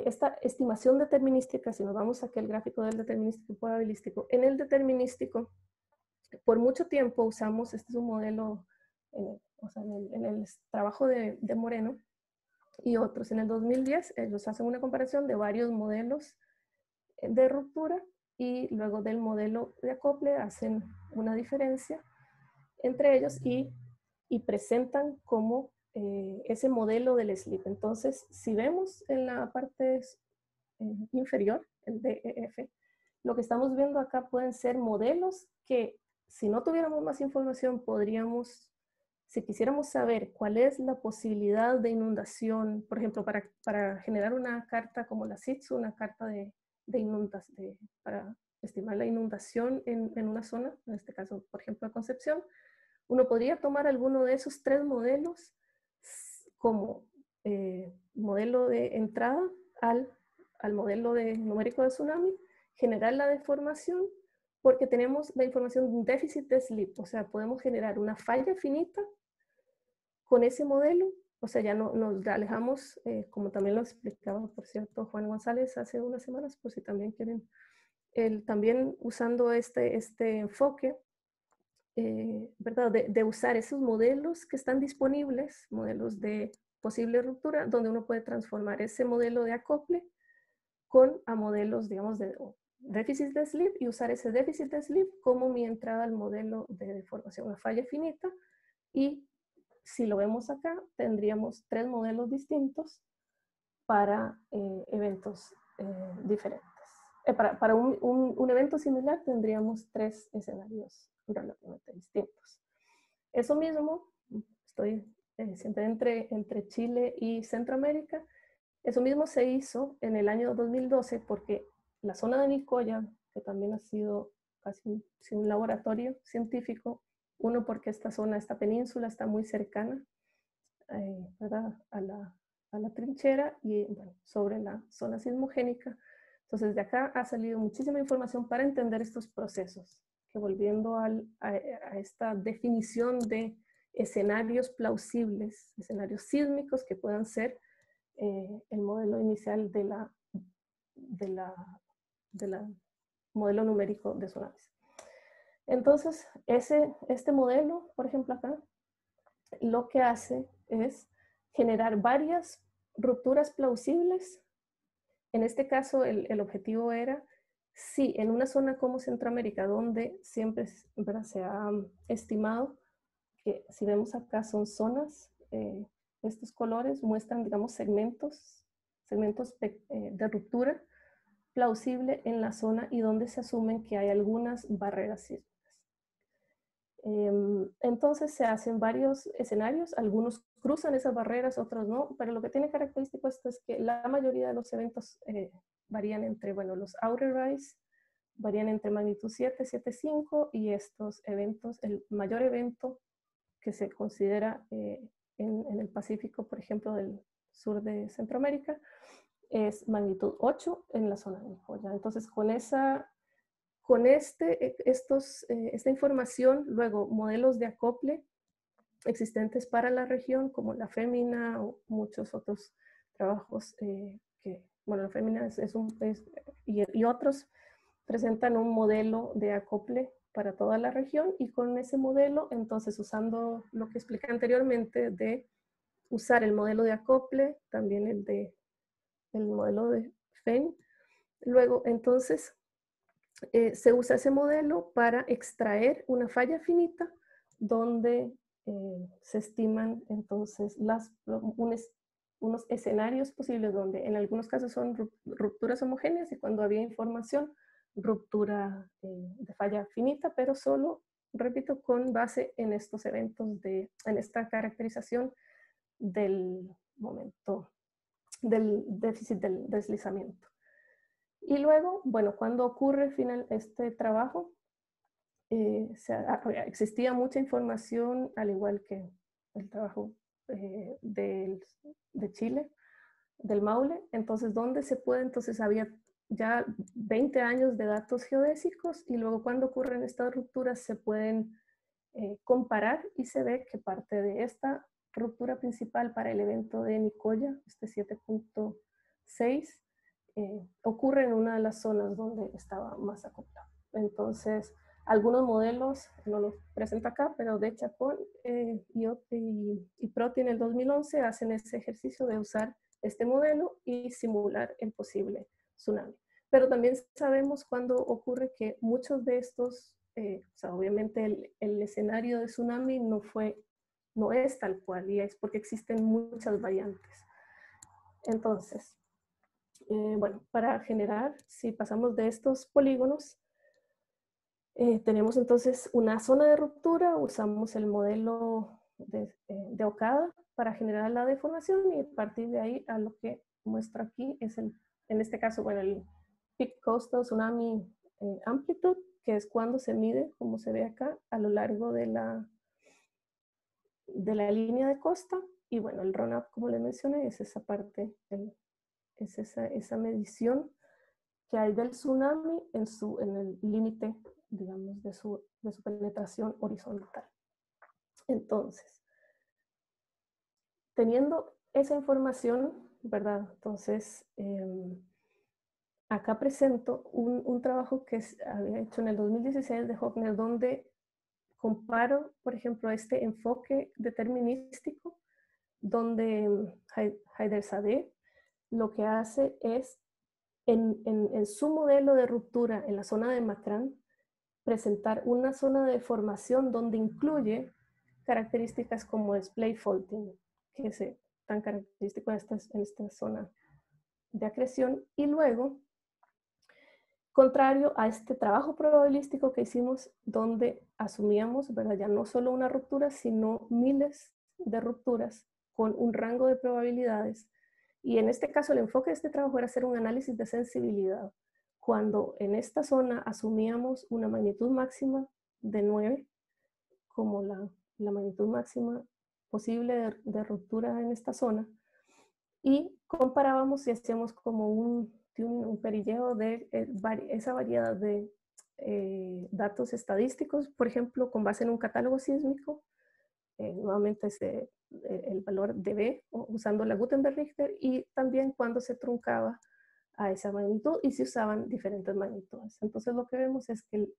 esta estimación determinística, si nos vamos a aquel gráfico del determinístico y probabilístico, en el determinístico, por mucho tiempo usamos, este es un modelo, o sea, en el trabajo de Moreno y otros, en el 2010, ellos hacen una comparación de varios modelos de ruptura y luego del modelo de acople hacen una diferencia entre ellos y presentan como ese modelo del SLIP. Entonces, si vemos en la parte inferior, el DEF, lo que estamos viendo acá pueden ser modelos que si no tuviéramos más información podríamos, si quisiéramos saber cuál es la posibilidad de inundación, por ejemplo, para generar una carta como la SITSU, una carta para estimar la inundación en una zona, en este caso, por ejemplo, Concepción, uno podría tomar alguno de esos tres modelos como modelo de entrada al modelo numérico de tsunami, generar la deformación, porque tenemos la información de un déficit de slip, o sea, podemos generar una falla finita con ese modelo, o sea, ya no nos alejamos, como también lo explicaba, por cierto, Juan González hace unas semanas, por si también quieren, también usando este enfoque, ¿verdad? De usar esos modelos que están disponibles, modelos de posible ruptura, donde uno puede transformar ese modelo de acople a modelos, digamos, de déficit de slip y usar ese déficit de slip como mi entrada al modelo de deformación, una falla finita. Y si lo vemos acá, tendríamos tres modelos distintos para eventos diferentes. Para un evento similar tendríamos tres escenarios relativamente distintos. Eso mismo, estoy siempre entre Chile y Centroamérica, eso mismo se hizo en el año 2012 porque la zona de Nicoya, que también ha sido casi un laboratorio científico, uno porque esta zona, esta península está muy cercana, ¿verdad?, a la trinchera y bueno, sobre la zona sismogénica. Entonces de acá ha salido muchísima información para entender estos procesos, que volviendo a esta definición de escenarios plausibles, escenarios sísmicos que puedan ser el modelo inicial de la modelo numérico de tsunamis. Entonces, este modelo, por ejemplo acá, lo que hace es generar varias rupturas plausibles. En este caso, el objetivo era, si en una zona como Centroamérica, donde siempre, ¿verdad?, se ha estimado que, si vemos acá, son zonas, estos colores muestran, digamos, segmentos de ruptura plausible en la zona y donde se asumen que hay algunas barreras sísmicas. Entonces se hacen varios escenarios, algunos cruzan esas barreras, otros no, pero lo que tiene característico esto es que la mayoría de los eventos varían entre, bueno, los outer rise varían entre magnitud 7, 7,5 y estos eventos, el mayor evento que se considera en el Pacífico, por ejemplo, del sur de Centroamérica, es magnitud 8 en la zona de Nicoya. Entonces, con esta información, luego modelos de acople existentes para la región, como la Fémina o muchos otros trabajos bueno, la Fémina y otros presentan un modelo de acople para toda la región, y con ese modelo, entonces, usando lo que expliqué anteriormente de usar el modelo de acople, también el modelo de FEN, luego, entonces, se usa ese modelo para extraer una falla finita donde se estiman entonces unos escenarios posibles donde en algunos casos son rupturas homogéneas, y cuando había información, ruptura de falla finita, pero solo, repito, con base en estos eventos, en esta caracterización del momento del déficit del deslizamiento. Y luego, bueno, cuando ocurre este trabajo, existía mucha información, al igual que el trabajo de Chile, del Maule. Entonces, ¿dónde se puede? Entonces, había ya 20 años de datos geodésicos, y luego cuando ocurren estas rupturas se pueden comparar, y se ve que parte de esta ruptura principal para el evento de Nicoya, este 7,6, ocurre en una de las zonas donde estaba más acoplado. Entonces, algunos modelos, no los presento acá, pero de Chacón y Proti en el 2011 hacen ese ejercicio de usar este modelo y simular el posible tsunami. Pero también sabemos cuando ocurre que muchos de estos, o sea, obviamente el escenario de tsunami no es tal cual, y es porque existen muchas variantes. Entonces, bueno, para generar, si pasamos de estos polígonos, tenemos entonces una zona de ruptura, usamos el modelo de Okada para generar la deformación, y a partir de ahí a lo que muestro aquí es en este caso, bueno, el Peak Coastal Tsunami Amplitude, que es cuando se mide, como se ve acá, a lo largo de la línea de costa. Y bueno, el run-up, como les mencioné, es esa parte, es esa medición que hay del tsunami en el límite, digamos, de su penetración horizontal. Entonces, teniendo esa información, ¿verdad? Entonces, acá presento un trabajo que había hecho en el 2016 de Hoffner, donde comparo, por ejemplo, este enfoque determinístico, donde Haider-Sadeh lo que hace es, en su modelo de ruptura en la zona de Macrán, presentar una zona de deformación donde incluye características como splay faulting, que es tan característico en esta zona de acreción. Y luego, contrario a este trabajo probabilístico que hicimos, donde asumíamos, ¿verdad?, ya no solo una ruptura, sino miles de rupturas con un rango de probabilidades. Y en este caso, el enfoque de este trabajo era hacer un análisis de sensibilidad, cuando en esta zona asumíamos una magnitud máxima de 9 como la magnitud máxima posible de ruptura en esta zona, y comparábamos y hacíamos como un perilleo de esa variedad de datos estadísticos, por ejemplo, con base en un catálogo sísmico, nuevamente el valor de B, usando la Gutenberg-Richter, y también cuando se truncaba a esa magnitud y se usaban diferentes magnitudes. Entonces lo que vemos es que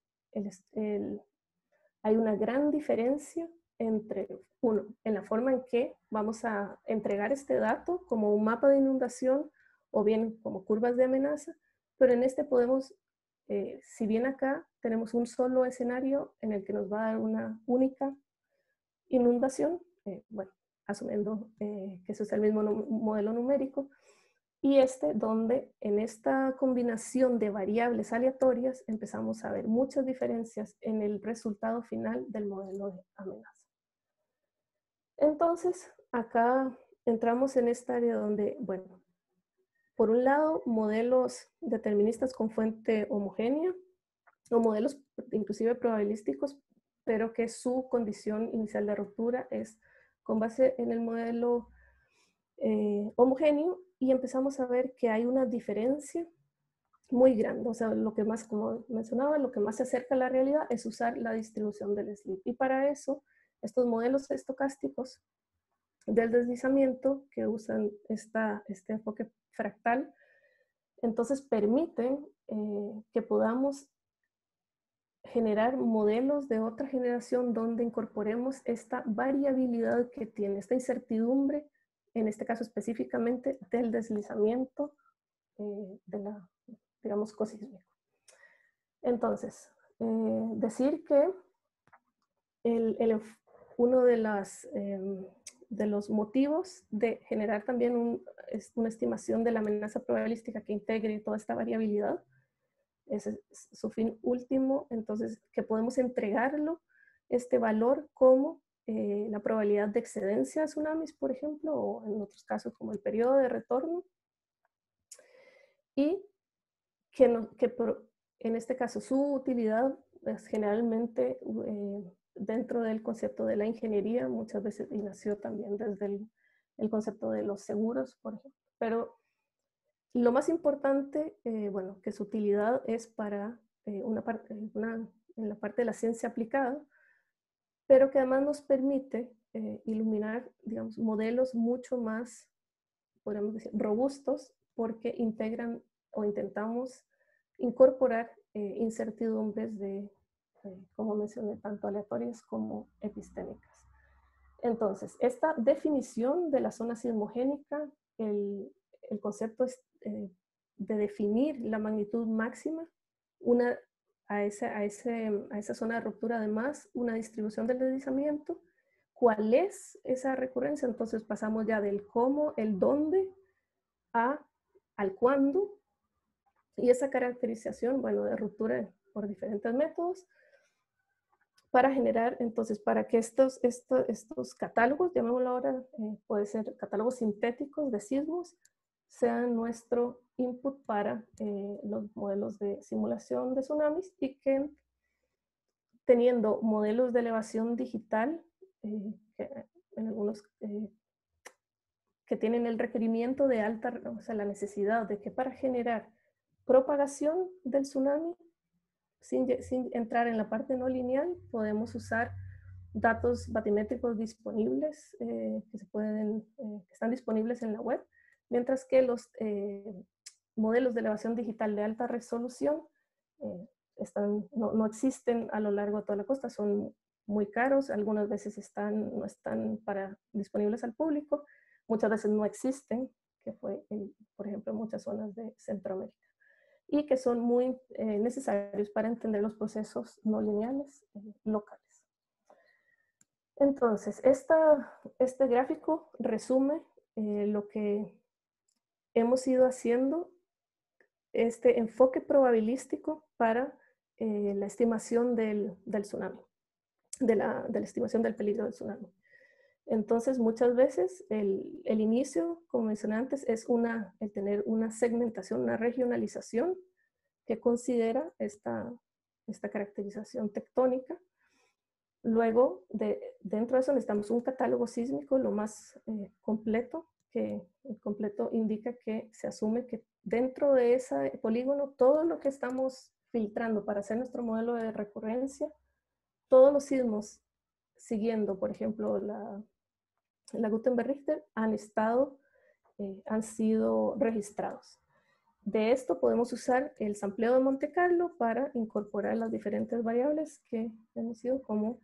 hay una gran diferencia entre, uno, en la forma en que vamos a entregar este dato como un mapa de inundación o bien como curvas de amenaza, pero en este podemos, si bien acá tenemos un solo escenario en el que nos va a dar una única inundación, bueno, asumiendo que eso es el mismo modelo numérico, y donde en esta combinación de variables aleatorias empezamos a ver muchas diferencias en el resultado final del modelo de amenaza. Entonces, acá entramos en esta área donde, bueno, por un lado, modelos deterministas con fuente homogénea, o modelos inclusive probabilísticos, pero que su condición inicial de ruptura es con base en el modelo homogéneo, y empezamos a ver que hay una diferencia muy grande. O sea, lo que más, como mencionaba, lo que más se acerca a la realidad es usar la distribución del slip. Y para eso, estos modelos estocásticos del deslizamiento que usan este enfoque fractal, entonces permiten que podamos generar modelos de otra generación donde incorporemos esta variabilidad que tiene, esta incertidumbre, en este caso específicamente del deslizamiento digamos, cosísmico. Entonces, decir que uno de los motivos de generar también una estimación de la amenaza probabilística que integre toda esta variabilidad, ese es su fin último, entonces que podemos entregarlo, este valor, como la probabilidad de excedencia de tsunamis, por ejemplo, o en otros casos como el periodo de retorno, y en este caso su utilidad es generalmente dentro del concepto de la ingeniería, muchas veces, y nació también desde el concepto de los seguros, por ejemplo. Pero lo más importante, bueno, que su utilidad es para en la parte de la ciencia aplicada, pero que además nos permite iluminar, digamos, modelos mucho más, podríamos decir, robustos, porque integran o intentamos incorporar incertidumbres como mencioné, tanto aleatorias como epistémicas. Entonces, esta definición de la zona sismogénica, el concepto es de definir la magnitud máxima, a esa zona de ruptura, además, una distribución del deslizamiento. ¿Cuál es esa recurrencia? Entonces pasamos ya del cómo, el dónde, al cuándo, y esa caracterización, bueno, de ruptura por diferentes métodos, para generar, entonces, para que estos catálogos, llamémoslo ahora, puede ser catálogos sintéticos de sismos, sean nuestro input para los modelos de simulación de tsunamis, y que teniendo modelos de elevación digital, que en algunos que tienen el requerimiento de alta, o sea, la necesidad de que para generar propagación del tsunami, sin entrar en la parte no lineal, podemos usar datos batimétricos disponibles que están disponibles en la web, mientras que los modelos de elevación digital de alta resolución no existen a lo largo de toda la costa, son muy caros, algunas veces no están disponibles al público, muchas veces no existen, que fue, por ejemplo, en muchas zonas de Centroamérica, y que son muy necesarios para entender los procesos no lineales locales. Entonces, este gráfico resume lo que hemos ido haciendo, este enfoque probabilístico para la estimación del tsunami, de la estimación del peligro del tsunami. Entonces, muchas veces el inicio, como mencioné antes, es el tener una segmentación, una regionalización que considera esta caracterización tectónica. Luego, dentro de eso necesitamos un catálogo sísmico lo más completo, que el completo indica que se asume que dentro de ese polígono, todo lo que estamos filtrando para hacer nuestro modelo de recurrencia, todos los sismos siguiendo, por ejemplo, la Gutenberg-Richter han sido registrados. De esto podemos usar el sampleo de Monte Carlo para incorporar las diferentes variables que hemos sido, como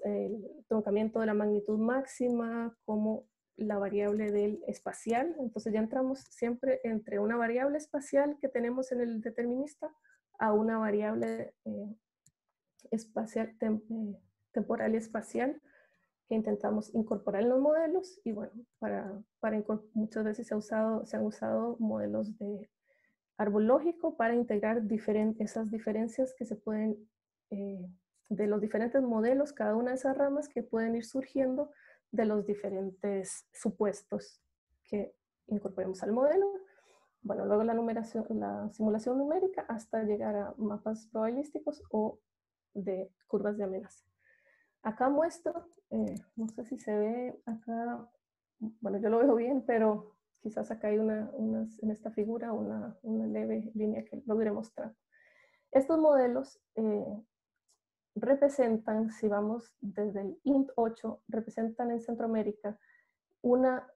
el truncamiento de la magnitud máxima, como la variable del espacial. Entonces ya entramos siempre entre una variable espacial que tenemos en el determinista a una variable espacial, temporal y espacial que intentamos incorporar en los modelos. Y bueno, muchas veces se han usado modelos de árbol lógico para integrar esas diferencias que se pueden, de los diferentes modelos, cada una de esas ramas que pueden ir surgiendo de los diferentes supuestos que incorporemos al modelo. Bueno, luego la simulación numérica hasta llegar a mapas probabilísticos o de curvas de amenaza. Acá muestro, no sé si se ve acá, bueno, yo lo veo bien, pero quizás acá hay en esta figura una leve línea que logré mostrar. Estos modelos representan, si vamos desde el INT8, representan en Centroamérica una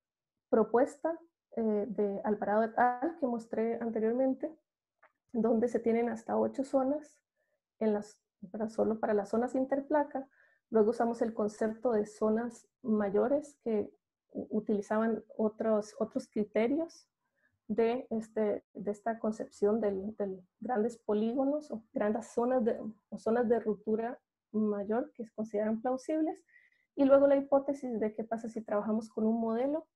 propuesta de Alvarado et al. Que mostré anteriormente, donde se tienen hasta 8 zonas solo para las zonas interplaca. Luego usamos el concepto de zonas mayores que utilizaban otros criterios de esta concepción de grandes polígonos o grandes zonas de ruptura mayor que se consideran plausibles. Y luego la hipótesis de qué pasa si trabajamos con un modelo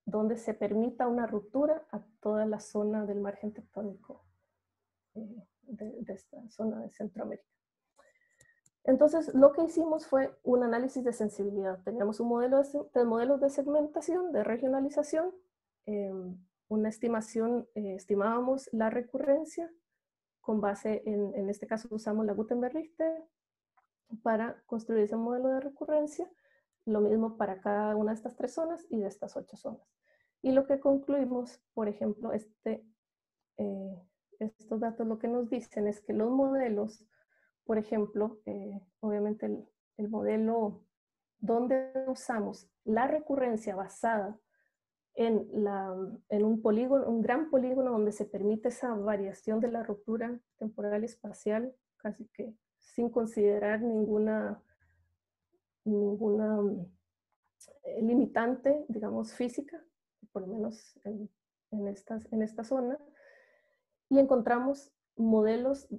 donde se permita una ruptura a toda la zona del margen tectónico de esta zona de Centroamérica. Entonces, lo que hicimos fue un análisis de sensibilidad. Teníamos tres modelos de segmentación, de regionalización, una estimación, estimábamos la recurrencia con base en este caso usamos la Gutenberg-Richter para construir ese modelo de recurrencia. Lo mismo para cada una de estas 3 zonas y de estas 8 zonas. Y lo que concluimos, por ejemplo, estos datos lo que nos dicen es que los modelos, por ejemplo, obviamente el modelo donde usamos la recurrencia basada en un polígono, un gran polígono donde se permite esa variación de la ruptura temporal y espacial, casi que sin considerar ninguna limitante, digamos, física, por lo menos en esta zona, y encontramos modelos.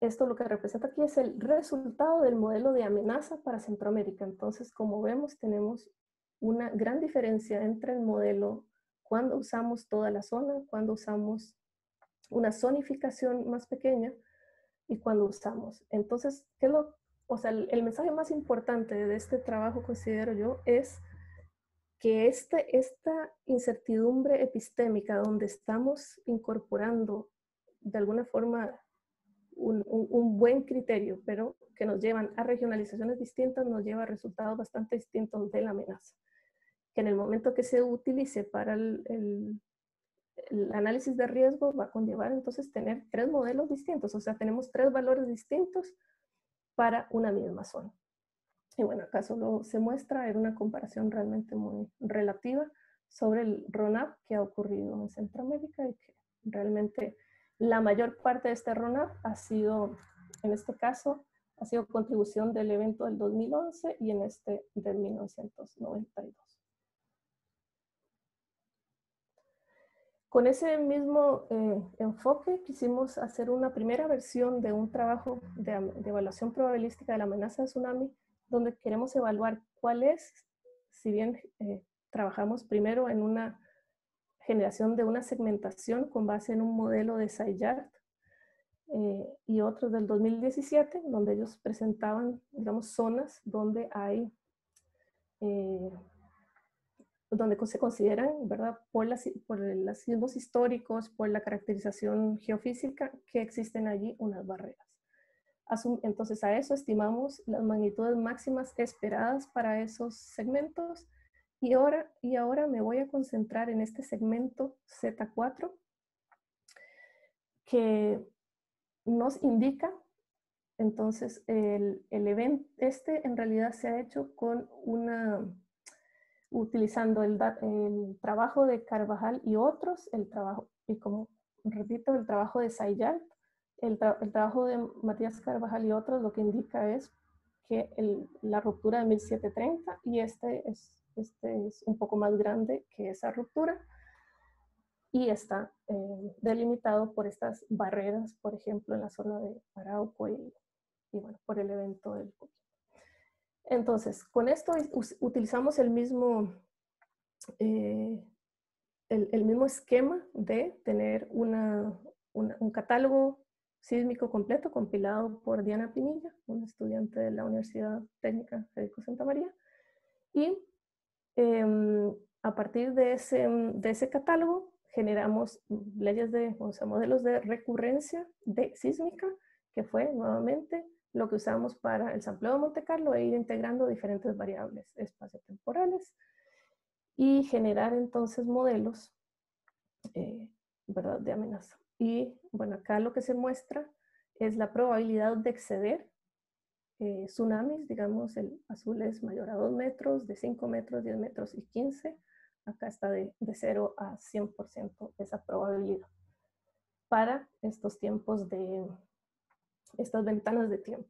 Esto lo que representa aquí es el resultado del modelo de amenaza para Centroamérica. Entonces, como vemos, tenemos una gran diferencia entre el modelo cuando usamos toda la zona, cuando usamos una zonificación más pequeña y cuando usamos. Entonces, el mensaje más importante de este trabajo, considero yo, es que esta incertidumbre epistémica donde estamos incorporando de alguna forma un buen criterio, pero que nos llevan a regionalizaciones distintas, nos lleva a resultados bastante distintos de la amenaza. Que en el momento que se utilice para el análisis de riesgo va a conllevar entonces tener 3 modelos distintos, o sea, tenemos 3 valores distintos para una misma zona. Y bueno, acá solo se muestra, era una comparación realmente muy relativa sobre el RONAP que ha ocurrido en Centroamérica y que realmente la mayor parte de este RONAP ha sido, en este caso, ha sido contribución del evento del 2011 y en este del 1992. Con ese mismo enfoque quisimos hacer una primera versión de un trabajo de evaluación probabilística de la amenaza de tsunami, donde queremos evaluar cuál es, si bien trabajamos primero en una generación de una segmentación con base en un modelo de Saillard y otros del 2017, donde ellos presentaban, digamos, zonas donde hay, donde se consideran, ¿verdad?, por los sismos históricos, por la caracterización geofísica, que existen allí unas barreras. Entonces a eso estimamos las magnitudes máximas esperadas para esos segmentos y ahora me voy a concentrar en este segmento Z4 que nos indica, entonces el evento en realidad se ha hecho con utilizando el trabajo de Carvajal y otros, y como repito, el trabajo de Saillard, el trabajo de Matías Carvajal y otros lo que indica es que la ruptura de 1730 y este es un poco más grande que esa ruptura y está delimitado por estas barreras, por ejemplo, en la zona de Arauco y bueno, por el evento del Coquimbo. Entonces, con esto utilizamos el mismo esquema de tener un catálogo sísmico completo compilado por Diana Pinilla, una estudiante de la Universidad Técnica Federico Santa María, y a partir de ese catálogo generamos modelos de recurrencia sísmica, que fue nuevamente lo que usamos para el sampleo de Monte Carlo e ir integrando diferentes variables espaciotemporales y generar entonces modelos ¿verdad? De amenaza. Y bueno, acá lo que se muestra es la probabilidad de exceder tsunamis, digamos, el azul es mayor a 2 metros, de 5 metros, 10 metros y 15. Acá está de 0 a 100% esa probabilidad para estos tiempos estas ventanas de tiempo.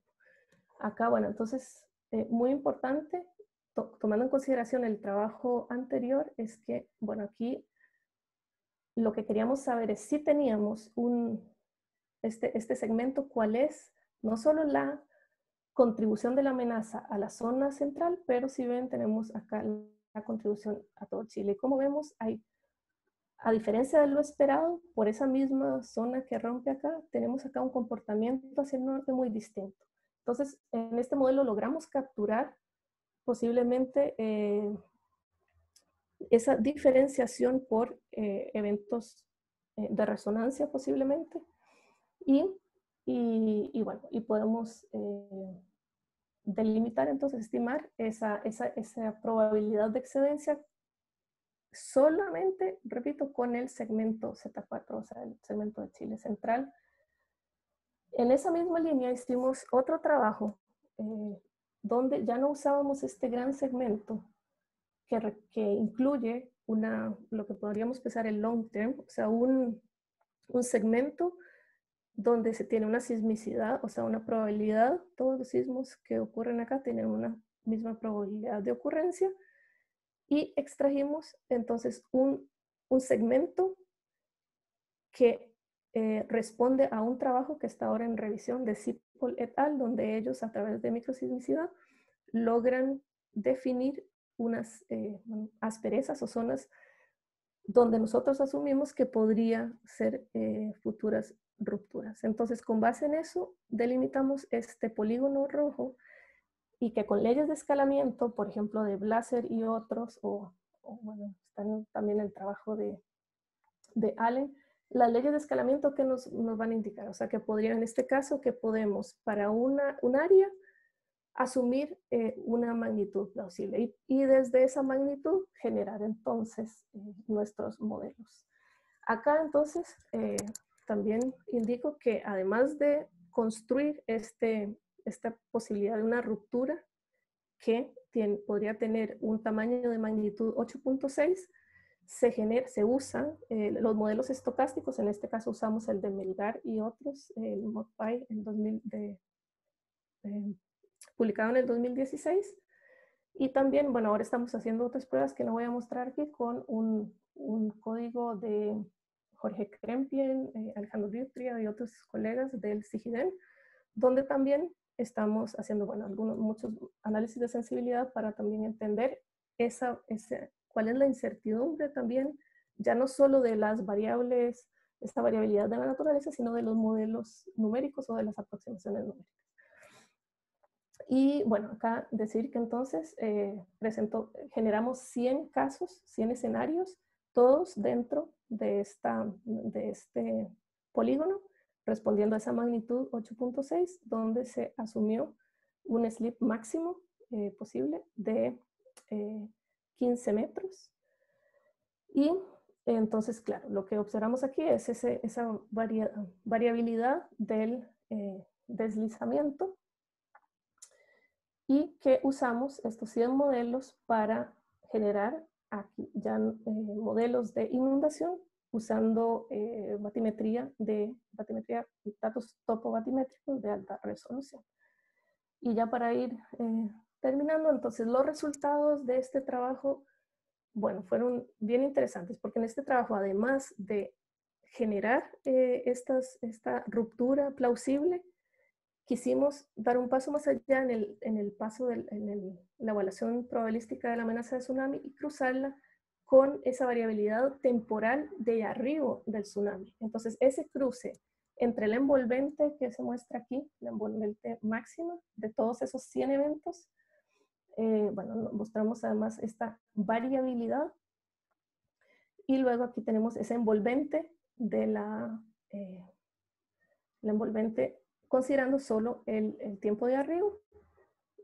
Acá, bueno, entonces, muy importante, tomando en consideración el trabajo anterior, es que, bueno, aquí lo que queríamos saber es si teníamos este segmento, cuál es no solo la contribución de la amenaza a la zona central, pero si ven, tenemos acá la contribución a todo Chile. Y como vemos, a diferencia de lo esperado, por esa misma zona que rompe acá, tenemos acá un comportamiento hacia el norte muy distinto. Entonces, en este modelo logramos capturar posiblemente esa diferenciación por eventos de resonancia posiblemente y bueno, y podemos delimitar, entonces estimar esa probabilidad de excedencia solamente, repito, con el segmento Z4, o sea, el segmento de Chile central. En esa misma línea hicimos otro trabajo donde ya no usábamos este gran segmento que incluye lo que podríamos pensar el long term, o sea, un segmento donde se tiene una sismicidad, o sea, una probabilidad, todos los sismos que ocurren acá tienen una misma probabilidad de ocurrencia, y extrajimos entonces un segmento que responde a un trabajo que está ahora en revisión de Sipol et al., donde ellos a través de microsismicidad logran definir unas asperezas o zonas donde nosotros asumimos que podría ser futuras rupturas. Entonces, con base en eso, delimitamos este polígono rojo y que con leyes de escalamiento, por ejemplo, de Blaser y otros, bueno, están también el trabajo de Allen, las leyes de escalamiento que nos van a indicar, o sea, que podría, en este caso, que podemos para un área asumir una magnitud plausible y desde esa magnitud generar entonces nuestros modelos. Acá entonces también indico que además de construir esta posibilidad de una ruptura que podría tener un tamaño de magnitud 8.6, se usan los modelos estocásticos, en este caso usamos el de Melgar y otros, el ModPy en 2000 publicado en el 2016. Y también, bueno, ahora estamos haciendo otras pruebas que no voy a mostrar aquí con un código de Jorge Krempien, Alejandro Riutria y otros colegas del CIGIDEN, donde también estamos haciendo, bueno, muchos análisis de sensibilidad para también entender cuál es la incertidumbre también, ya no solo de las variables, esta variabilidad de la naturaleza, sino de los modelos numéricos o de las aproximaciones numéricas. Y bueno, acá decir que entonces generamos 100 casos, 100 escenarios, todos dentro de este polígono, respondiendo a esa magnitud 8.6, donde se asumió un slip máximo posible de 15 metros. Y entonces, claro, lo que observamos aquí es esa variabilidad del deslizamiento, y que usamos estos 100 modelos para generar aquí ya modelos de inundación usando batimetría, datos topobatimétricos de alta resolución. Y ya para ir terminando, entonces los resultados de este trabajo, bueno, fueron bien interesantes, porque en este trabajo, además de generar esta ruptura plausible, quisimos dar un paso más allá en el paso la evaluación probabilística de la amenaza de tsunami y cruzarla con esa variabilidad temporal de arriba del tsunami. Entonces, ese cruce entre el envolvente que se muestra aquí, la envolvente máxima de todos esos 100 eventos, bueno, mostramos además esta variabilidad. Y luego aquí tenemos ese envolvente de la envolvente considerando solo el tiempo de arriba.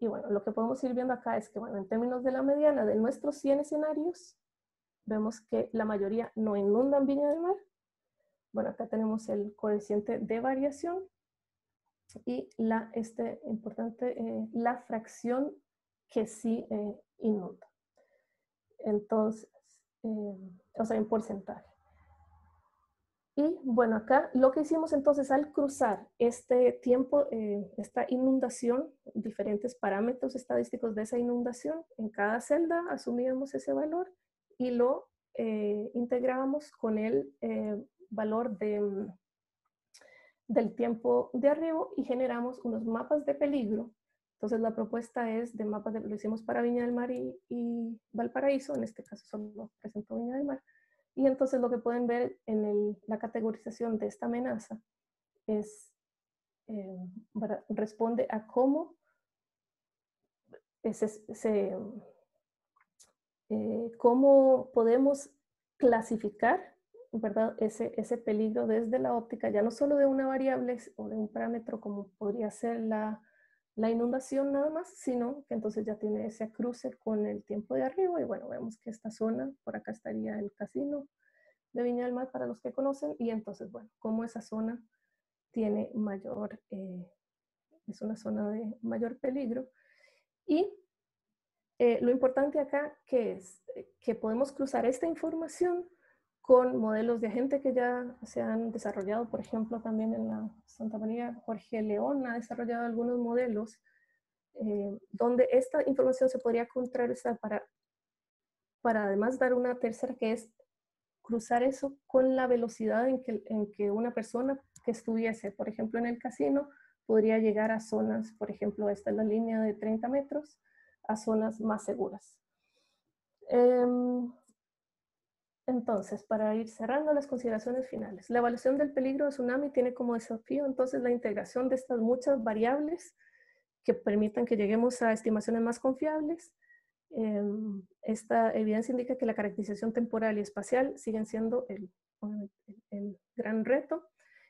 Y bueno, lo que podemos ir viendo acá es que, bueno, en términos de la mediana de nuestros 100 escenarios, vemos que la mayoría no inundan Viña del Mar. Bueno, acá tenemos el coeficiente de variación y la fracción que sí inunda. Entonces, o sea, en porcentaje. Y bueno, acá lo que hicimos entonces al cruzar este tiempo, esta inundación, diferentes parámetros estadísticos de esa inundación, en cada celda asumíamos ese valor y lo integrábamos con el valor del tiempo de arribo y generamos unos mapas de peligro. Entonces la propuesta es de mapas lo hicimos para Viña del Mar y Valparaíso, en este caso solo presentó Viña del Mar. Y entonces lo que pueden ver en la categorización de esta amenaza es, responde a cómo cómo podemos clasificar, ¿verdad? ese peligro desde la óptica, ya no solo de una variable o de un parámetro como podría ser la inundación nada más, sino que entonces ya tiene ese cruce con el tiempo de arriba. Y bueno, vemos que esta zona, por acá estaría el casino de Viña del Mar para los que conocen, y entonces, bueno, como esa zona tiene mayor, es una zona de mayor peligro. Y lo importante acá que es que podemos cruzar esta información con modelos de agente que ya se han desarrollado, por ejemplo, también en la Santa María, Jorge León ha desarrollado algunos modelos donde esta información se podría contrarrestar para además dar una tercera, que es cruzar eso con la velocidad en que una persona que estuviese, por ejemplo, en el casino, podría llegar a zonas, por ejemplo, esta es la línea de 30 metros, a zonas más seguras. Entonces, para ir cerrando las consideraciones finales, la evaluación del peligro de tsunami tiene como desafío entonces la integración de estas muchas variables que permitan que lleguemos a estimaciones más confiables. Esta evidencia indica que la caracterización temporal y espacial siguen siendo el gran reto.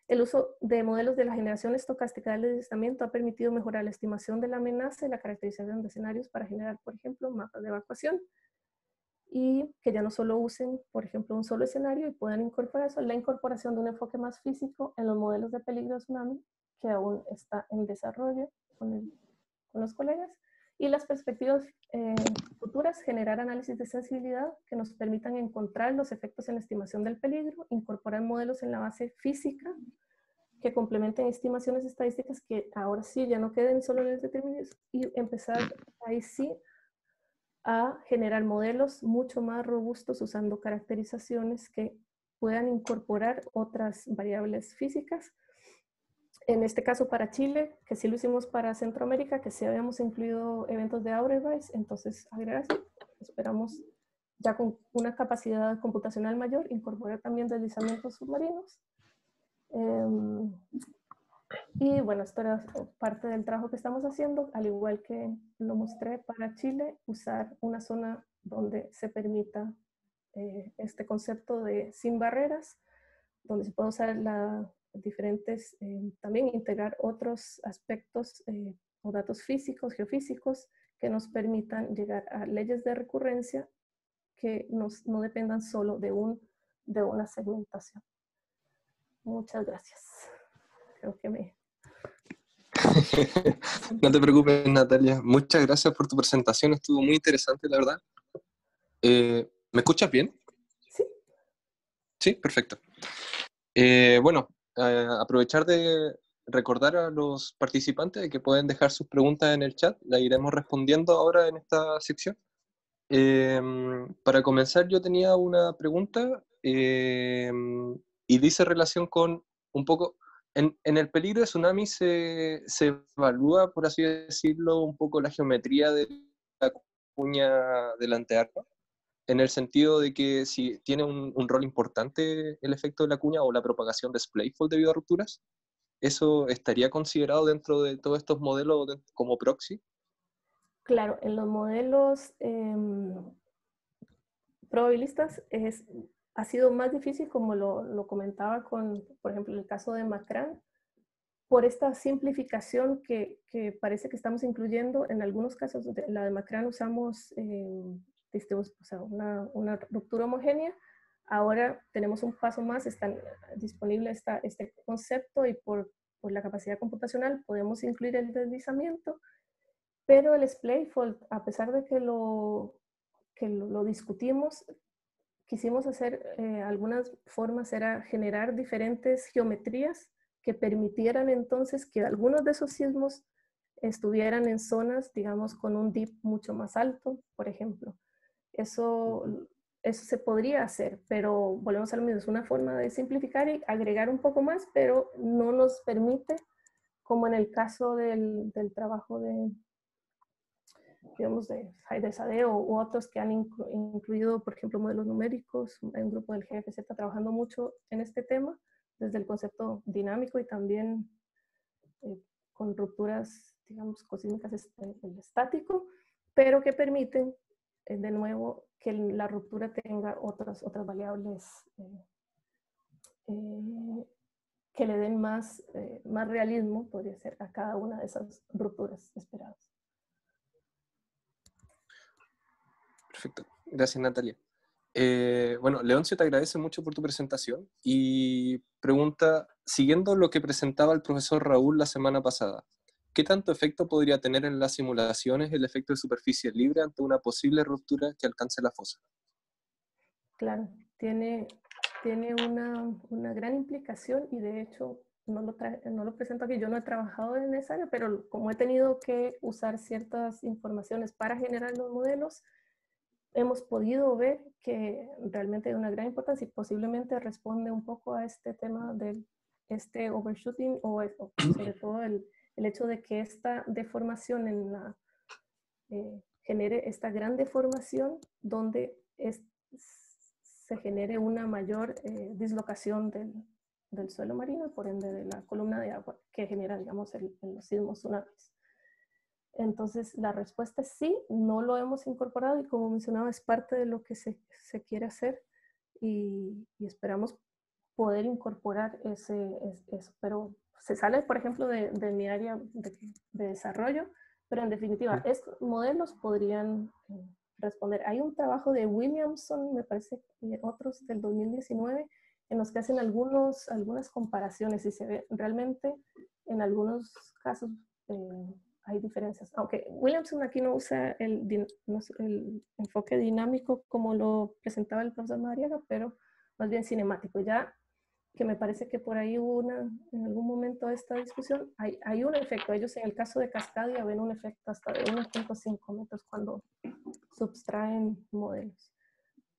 El uso de modelos de la generación estocástica del deslizamiento ha permitido mejorar la estimación de la amenaza y la caracterización de escenarios para generar, por ejemplo, mapas de evacuación, y que ya no solo usen, por ejemplo, un solo escenario y puedan incorporar eso, la incorporación de un enfoque más físico en los modelos de peligro de tsunami, que aún está en desarrollo con los colegas, y las perspectivas futuras, generar análisis de sensibilidad que nos permitan encontrar los efectos en la estimación del peligro, incorporar modelos en la base física que complementen estimaciones estadísticas que ahora sí ya no queden solo en el determinismo, y empezar ahí sí a generar modelos mucho más robustos usando caracterizaciones que puedan incorporar otras variables físicas. En este caso para Chile, que sí lo hicimos para Centroamérica, que sí habíamos incluido eventos de Outerrise, entonces agregar así, esperamos ya con una capacidad computacional mayor, incorporar también deslizamientos submarinos. Y bueno, esto era parte del trabajo que estamos haciendo, al igual que lo mostré para Chile, usar una zona donde se permita este concepto de sin barreras, donde se puede usar diferentes, también integrar otros aspectos o datos físicos, geofísicos, que nos permitan llegar a leyes de recurrencia que no dependan solo de una segmentación. Muchas gracias. Creo que No te preocupes, Natalia. Muchas gracias por tu presentación. Estuvo muy interesante, la verdad. ¿Me escuchas bien? Sí. Sí, perfecto. Bueno, aprovechar de recordar a los participantes que pueden dejar sus preguntas en el chat, las iremos respondiendo ahora en esta sección. Para comenzar, yo tenía una pregunta y dice relación con un poco, en el peligro de tsunami se evalúa, por así decirlo, un poco la geometría de la cuña delante de agua, en el sentido de que si tiene un rol importante el efecto de la cuña o la propagación de splayfold debido a rupturas, ¿eso estaría considerado dentro de todos estos modelos como proxy? Claro, en los modelos probabilistas ha sido más difícil, como lo comentaba con, por ejemplo, el caso de Macran, por esta simplificación que parece que estamos incluyendo. En algunos casos, la de Macran usamos o sea, una ruptura homogénea. Ahora tenemos un paso más, está disponible este concepto y por la capacidad computacional podemos incluir el deslizamiento, pero el splayfold, a pesar de que lo discutimos, quisimos hacer algunas formas, era generar diferentes geometrías que permitieran entonces que algunos de esos sismos estuvieran en zonas, digamos, con un dip mucho más alto, por ejemplo. Eso se podría hacer, pero volvemos a lo mismo, es una forma de simplificar y agregar un poco más, pero no nos permite, como en el caso del trabajo digamos, de Sadeo u otros que han incluido, por ejemplo, modelos numéricos. Hay un grupo del GFZ está trabajando mucho en este tema, desde el concepto dinámico y también con rupturas, digamos, cosímicas el estático, pero que permiten, de nuevo, que la ruptura tenga otras variables que le den más realismo, podría ser, a cada una de esas rupturas esperadas. Perfecto. Gracias, Natalia. Bueno, Leoncio te agradece mucho por tu presentación y pregunta, siguiendo lo que presentaba el profesor Raúl la semana pasada, ¿qué tanto efecto podría tener en las simulaciones el efecto de superficie libre ante una posible ruptura que alcance la fosa? Claro, tiene una gran implicación y de hecho no lo presento aquí. Yo no he trabajado en esa área, pero como he tenido que usar ciertas informaciones para generar los modelos, hemos podido ver que realmente hay una gran importancia y posiblemente responde un poco a este tema de este overshooting o sobre todo el hecho de que esta deformación genere esta gran deformación donde se genere una mayor dislocación del suelo marino y por ende de la columna de agua que genera, digamos, los sismos tsunamis. Entonces, la respuesta es sí, no lo hemos incorporado y como mencionaba, es parte de lo que se quiere hacer y esperamos poder incorporar eso. Pero se sale, por ejemplo, de mi área de desarrollo, pero en definitiva, estos modelos podrían responder. Hay un trabajo de Williamson, me parece, y otros del 2019, en los que hacen algunas comparaciones y se ve realmente en algunos casos hay diferencias. Aunque Williamson aquí no usa el enfoque dinámico como lo presentaba el profesor Madariaga, pero más bien cinemático. Ya que me parece que por ahí hubo en algún momento de esta discusión, hay un efecto. Ellos en el caso de Cascadia ven un efecto hasta de 1.5 metros cuando subtraen modelos.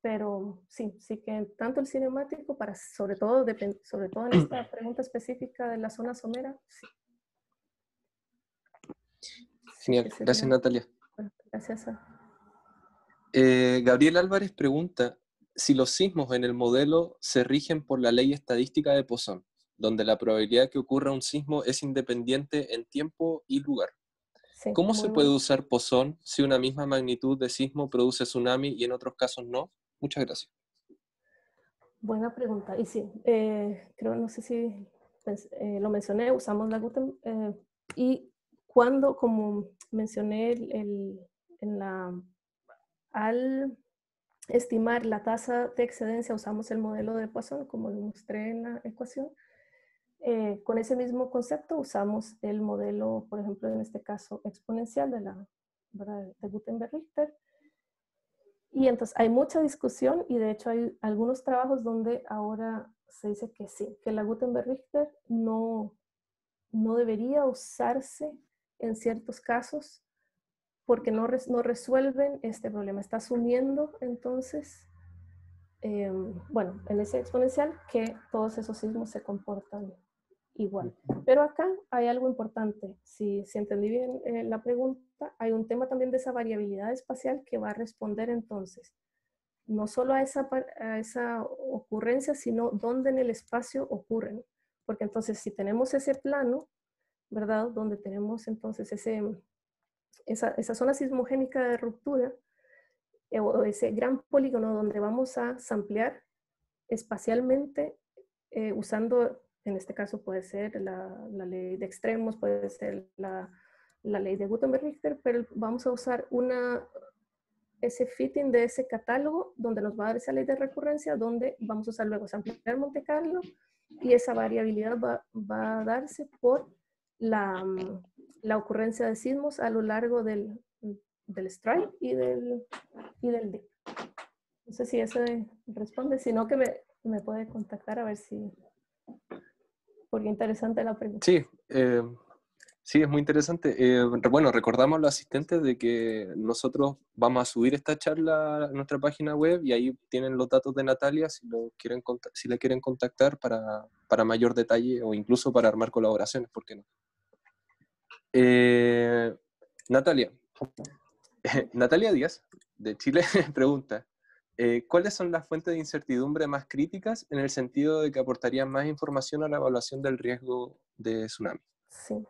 Pero sí que tanto el cinemático, sobre todo en esta pregunta específica de la zona somera, sí. Genial, gracias Natalia. Bueno, gracias Gabriel Álvarez pregunta si los sismos en el modelo se rigen por la ley estadística de Poisson, donde la probabilidad que ocurra un sismo es independiente en tiempo y lugar. Sí, ¿Cómo se puede usar Poisson si una misma magnitud de sismo produce tsunami y en otros casos no? Muchas gracias. Buena pregunta. Y sí, creo, no sé si lo mencioné, usamos la Gutenberg y cuando, como mencioné, al estimar la tasa de excedencia usamos el modelo de Poisson, como lo mostré en la ecuación. Con ese mismo concepto usamos el modelo, por ejemplo, en este caso exponencial de Gutenberg-Richter. Y entonces hay mucha discusión y de hecho hay algunos trabajos donde ahora se dice que sí, que la Gutenberg-Richter no debería usarse en ciertos casos porque no resuelven este problema. Está asumiendo entonces, bueno, en ese exponencial que todos esos sismos se comportan igual. Pero acá hay algo importante. Si entendí bien la pregunta, hay un tema también de esa variabilidad espacial que va a responder entonces no solo a esa ocurrencia, sino dónde en el espacio ocurren. Porque entonces si tenemos ese plano, ¿verdad? Donde tenemos entonces esa zona sismogénica de ruptura, o ese gran polígono donde vamos a samplear espacialmente usando, en este caso puede ser la ley de extremos, puede ser la ley de Gutenberg-Richter, pero vamos a usar ese fitting de ese catálogo donde nos va a dar esa ley de recurrencia, donde vamos a usar luego samplear Monte Carlo y esa variabilidad va a darse por la ocurrencia de sismos a lo largo del strike y del dip. No sé si eso responde, si no que me puede contactar a ver si, porque interesante la pregunta. Sí, sí, es muy interesante. Bueno, recordamos a los asistentes de que nosotros vamos a subir esta charla a nuestra página web y ahí tienen los datos de Natalia si la quieren contactar para mayor detalle o incluso para armar colaboraciones, ¿por qué no? Natalia, Natalia Díaz, de Chile, pregunta, ¿cuáles son las fuentes de incertidumbre más críticas en el sentido de que aportarían más información a la evaluación del riesgo de tsunami? Sí.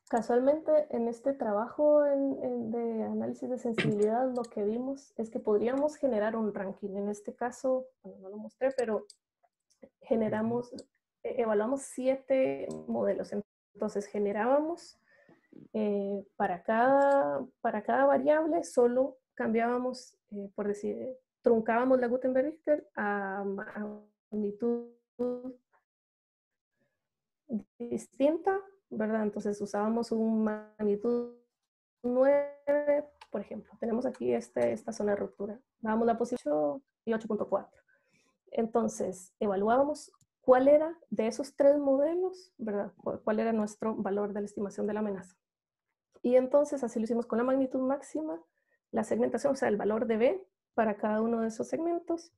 Casualmente, en este trabajo de análisis de sensibilidad, lo que vimos es que podríamos generar un ranking. En este caso, bueno, no lo mostré, pero evaluamos 7 modelos. Entonces, generábamos para cada variable, solo cambiábamos, por decir, truncábamos la Gutenberg-Richter a magnitud distinta, ¿verdad? Entonces usábamos un magnitud 9, por ejemplo. Tenemos aquí esta zona de ruptura. Dábamos la posición y 8.4. Entonces, evaluábamos cuál era de esos 3 modelos, ¿verdad? Cuál era nuestro valor de la estimación de la amenaza. Y entonces, así lo hicimos con la magnitud máxima, la segmentación, o sea, el valor de B para cada uno de esos segmentos.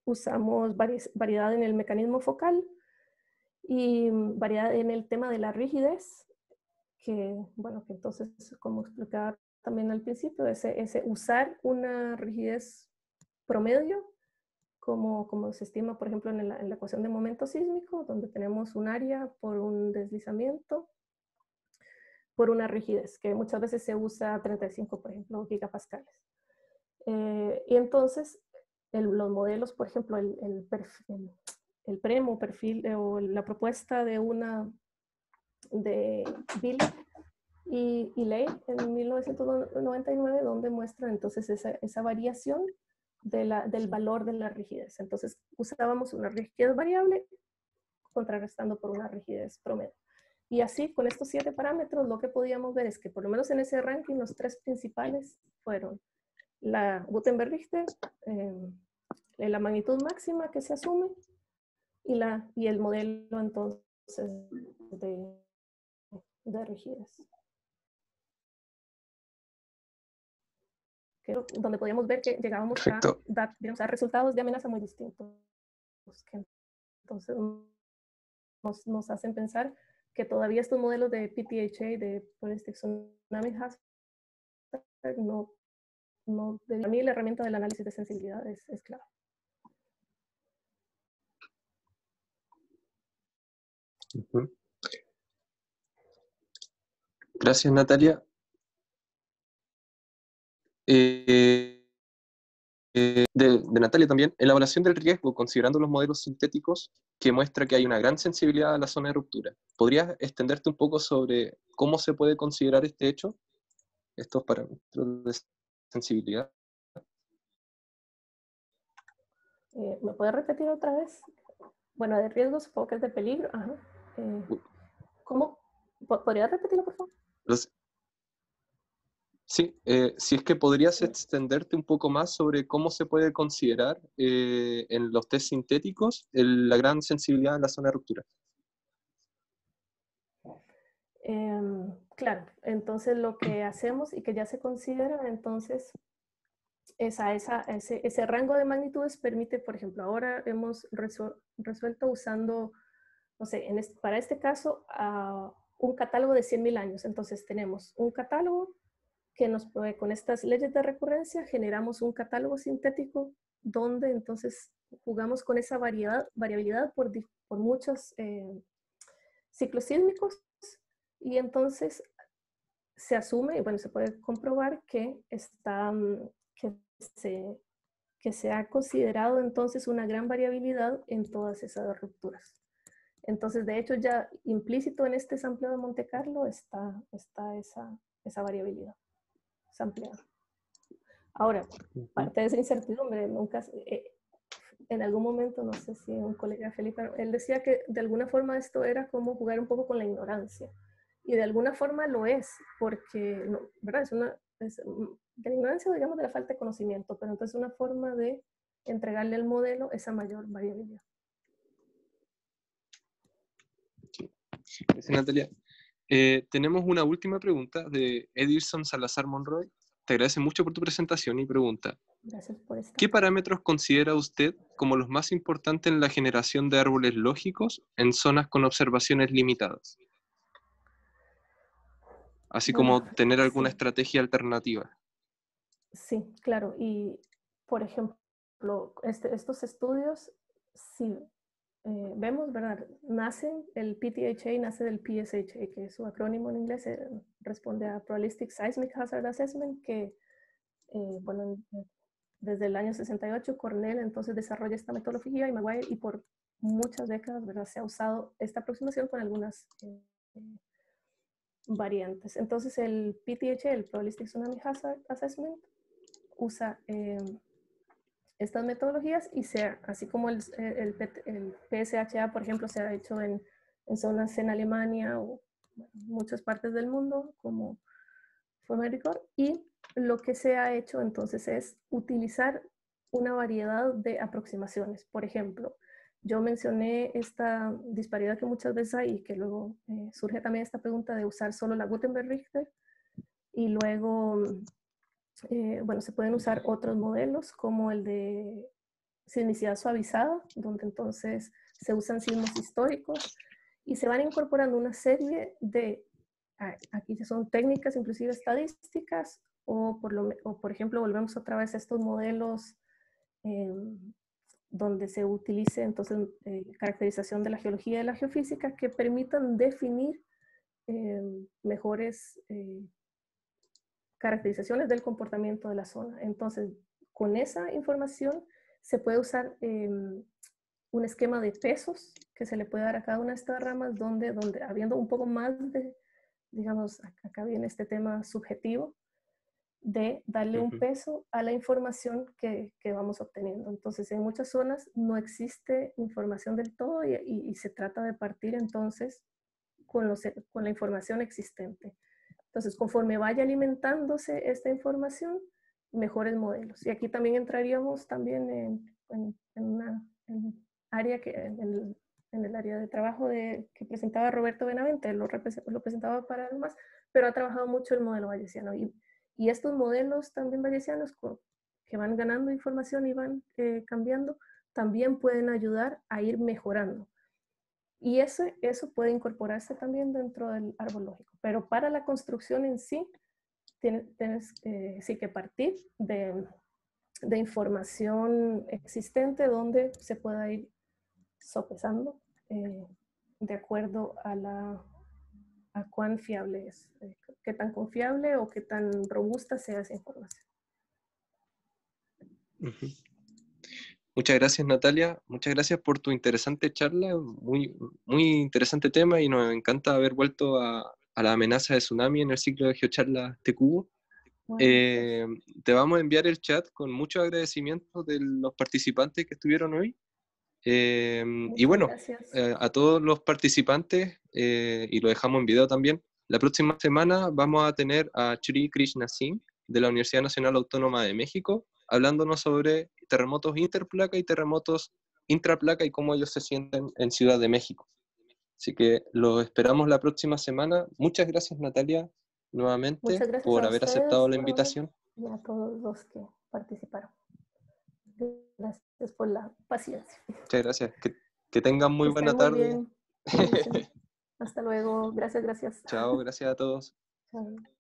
Usamos variedad en el mecanismo focal y variedad en el tema de la rigidez, que, bueno, que entonces, como explicaba también al principio, ese usar una rigidez promedio, como se estima, por ejemplo, en la ecuación de momento sísmico, donde tenemos un área por un deslizamiento, por una rigidez, que muchas veces se usa 35, por ejemplo, gigapascales. Y entonces, los modelos, por ejemplo, el PREM perfil o la propuesta de Bill y Ley en 1999, donde muestran entonces esa variación del valor de la rigidez. Entonces usábamos una rigidez variable contrarrestando por una rigidez promedio. Y así, con estos 7 parámetros, lo que podíamos ver es que por lo menos en ese ranking los 3 principales fueron la Gutenberg-Richter, la magnitud máxima que se asume y el modelo entonces de rigidez. Donde podíamos ver que llegábamos a resultados de amenaza muy distintos, que entonces nos hacen pensar que todavía estos modelos de PPHA, de Pronostic Tsunami Hazard, para mí la herramienta del análisis de sensibilidad es clave. Gracias, Natalia. De Natalia también, elaboración del riesgo considerando los modelos sintéticos que muestra que hay una gran sensibilidad a la zona de ruptura. ¿Podrías extenderte un poco sobre cómo se puede considerar este hecho, estos parámetros de sensibilidad? ¿Me puedes repetir otra vez? Bueno, de riesgo supongo que es de peligro. Ajá. ¿Cómo? ¿Podría repetirlo, por favor? Sí, si es que podrías extenderte un poco más sobre cómo se puede considerar en los test sintéticos la gran sensibilidad en la zona de ruptura. Claro, entonces lo que hacemos y que ya se considera, entonces, ese rango de magnitudes permite, por ejemplo, ahora hemos resuelto usando, no sé, para este caso, un catálogo de 100.000 años. Entonces tenemos un catálogo que nos provee con estas leyes de recurrencia, generamos un catálogo sintético donde entonces jugamos con esa variabilidad por muchos ciclos sísmicos, y entonces se asume, y bueno, se puede comprobar que, que, se, que se ha considerado entonces una gran variabilidad en todas esas rupturas. Entonces, de hecho, ya implícito en este sampleo de Monte Carlo está esa variabilidad sampleada. Ahora, parte de esa incertidumbre, nunca, en algún momento, no sé si un colega Felipe, él decía que de alguna forma esto era como jugar un poco con la ignorancia. Y de alguna forma lo es, porque, no, ¿verdad? Es de la ignorancia, digamos, de la falta de conocimiento, pero entonces es una forma de entregarle al modelo esa mayor variabilidad. Gracias, Natalia. Tenemos una última pregunta de Edilson Salazar Monroy. Te agradece mucho por tu presentación y pregunta: Gracias por estar. ¿qué parámetros considera usted como los más importantes en la generación de árboles lógicos en zonas con observaciones limitadas? Así Bueno, como tener alguna sí. estrategia alternativa. Sí, claro. Y, por ejemplo, estos estudios, si vemos, ¿verdad? El PTHA nace del PSHA, que es su acrónimo en inglés, responde a Probabilistic Seismic Hazard Assessment, que, bueno, desde el año 68 Cornell entonces desarrolla esta metodología, y Maguire, y por muchas décadas, ¿verdad? Se ha usado esta aproximación con algunas variantes. Entonces el PTHA, el Probabilistic Tsunami Hazard Assessment, usa estas metodologías, y así como el PSHA, por ejemplo, se ha hecho en zonas en Alemania o muchas partes del mundo como forma de rigor, y lo que se ha hecho entonces es utilizar una variedad de aproximaciones. Por ejemplo, yo mencioné esta disparidad que muchas veces hay, y que luego surge también esta pregunta de usar solo la Gutenberg-Richter, y luego bueno, se pueden usar otros modelos como el de sismicidad suavizada, donde entonces se usan sismos históricos y se van incorporando una serie de, aquí son técnicas inclusive estadísticas, o por ejemplo volvemos otra vez a estos modelos donde se utilice entonces caracterización de la geología y de la geofísica, que permitan definir mejores caracterizaciones del comportamiento de la zona. Entonces, con esa información se puede usar un esquema de pesos que se le puede dar a cada una de estas ramas, donde habiendo un poco más de, digamos, acá viene este tema subjetivo, de darle un peso a la información que vamos obteniendo. Entonces, en muchas zonas no existe información del todo, y se trata de partir entonces con la información existente. Entonces, conforme vaya alimentándose esta información, mejores modelos. Y aquí también entraríamos también en una área en el área de trabajo que presentaba Roberto Benavente. Lo presentaba para algo más, pero ha trabajado mucho el modelo bayesiano. Y estos modelos también bayesianos que van ganando información y van cambiando, también pueden ayudar a ir mejorando. Y eso puede incorporarse también dentro del árbol lógico. Pero para la construcción en sí, tienes sí que partir de información existente, donde se pueda ir sopesando de acuerdo a cuán fiable es, qué tan confiable o qué tan robusta sea esa información. Muchas gracias, Natalia. Muchas gracias por tu interesante charla. Muy, muy interesante tema, y nos encanta haber vuelto a la amenaza de tsunami en el ciclo de GeoCharlas TQV. Te vamos a enviar el chat con muchos agradecimientos de los participantes que estuvieron hoy. Y bueno, a todos los participantes, y lo dejamos en video también, La próxima semana vamos a tener a Shri Krishna Singh de la Universidad Nacional Autónoma de México, hablándonos sobre terremotos interplaca y terremotos intraplaca y cómo ellos se sienten en Ciudad de México. Así que los esperamos la próxima semana. Muchas gracias, Natalia, nuevamente, Muchas gracias por a haber ustedes aceptado la por venir invitación. y a todos los que participaron. Gracias por la paciencia. Muchas gracias. Que tengan muy Que buena estén muy tarde. bien. Sí, sí. Hasta luego. Gracias, gracias. Chao, gracias a todos. Chao.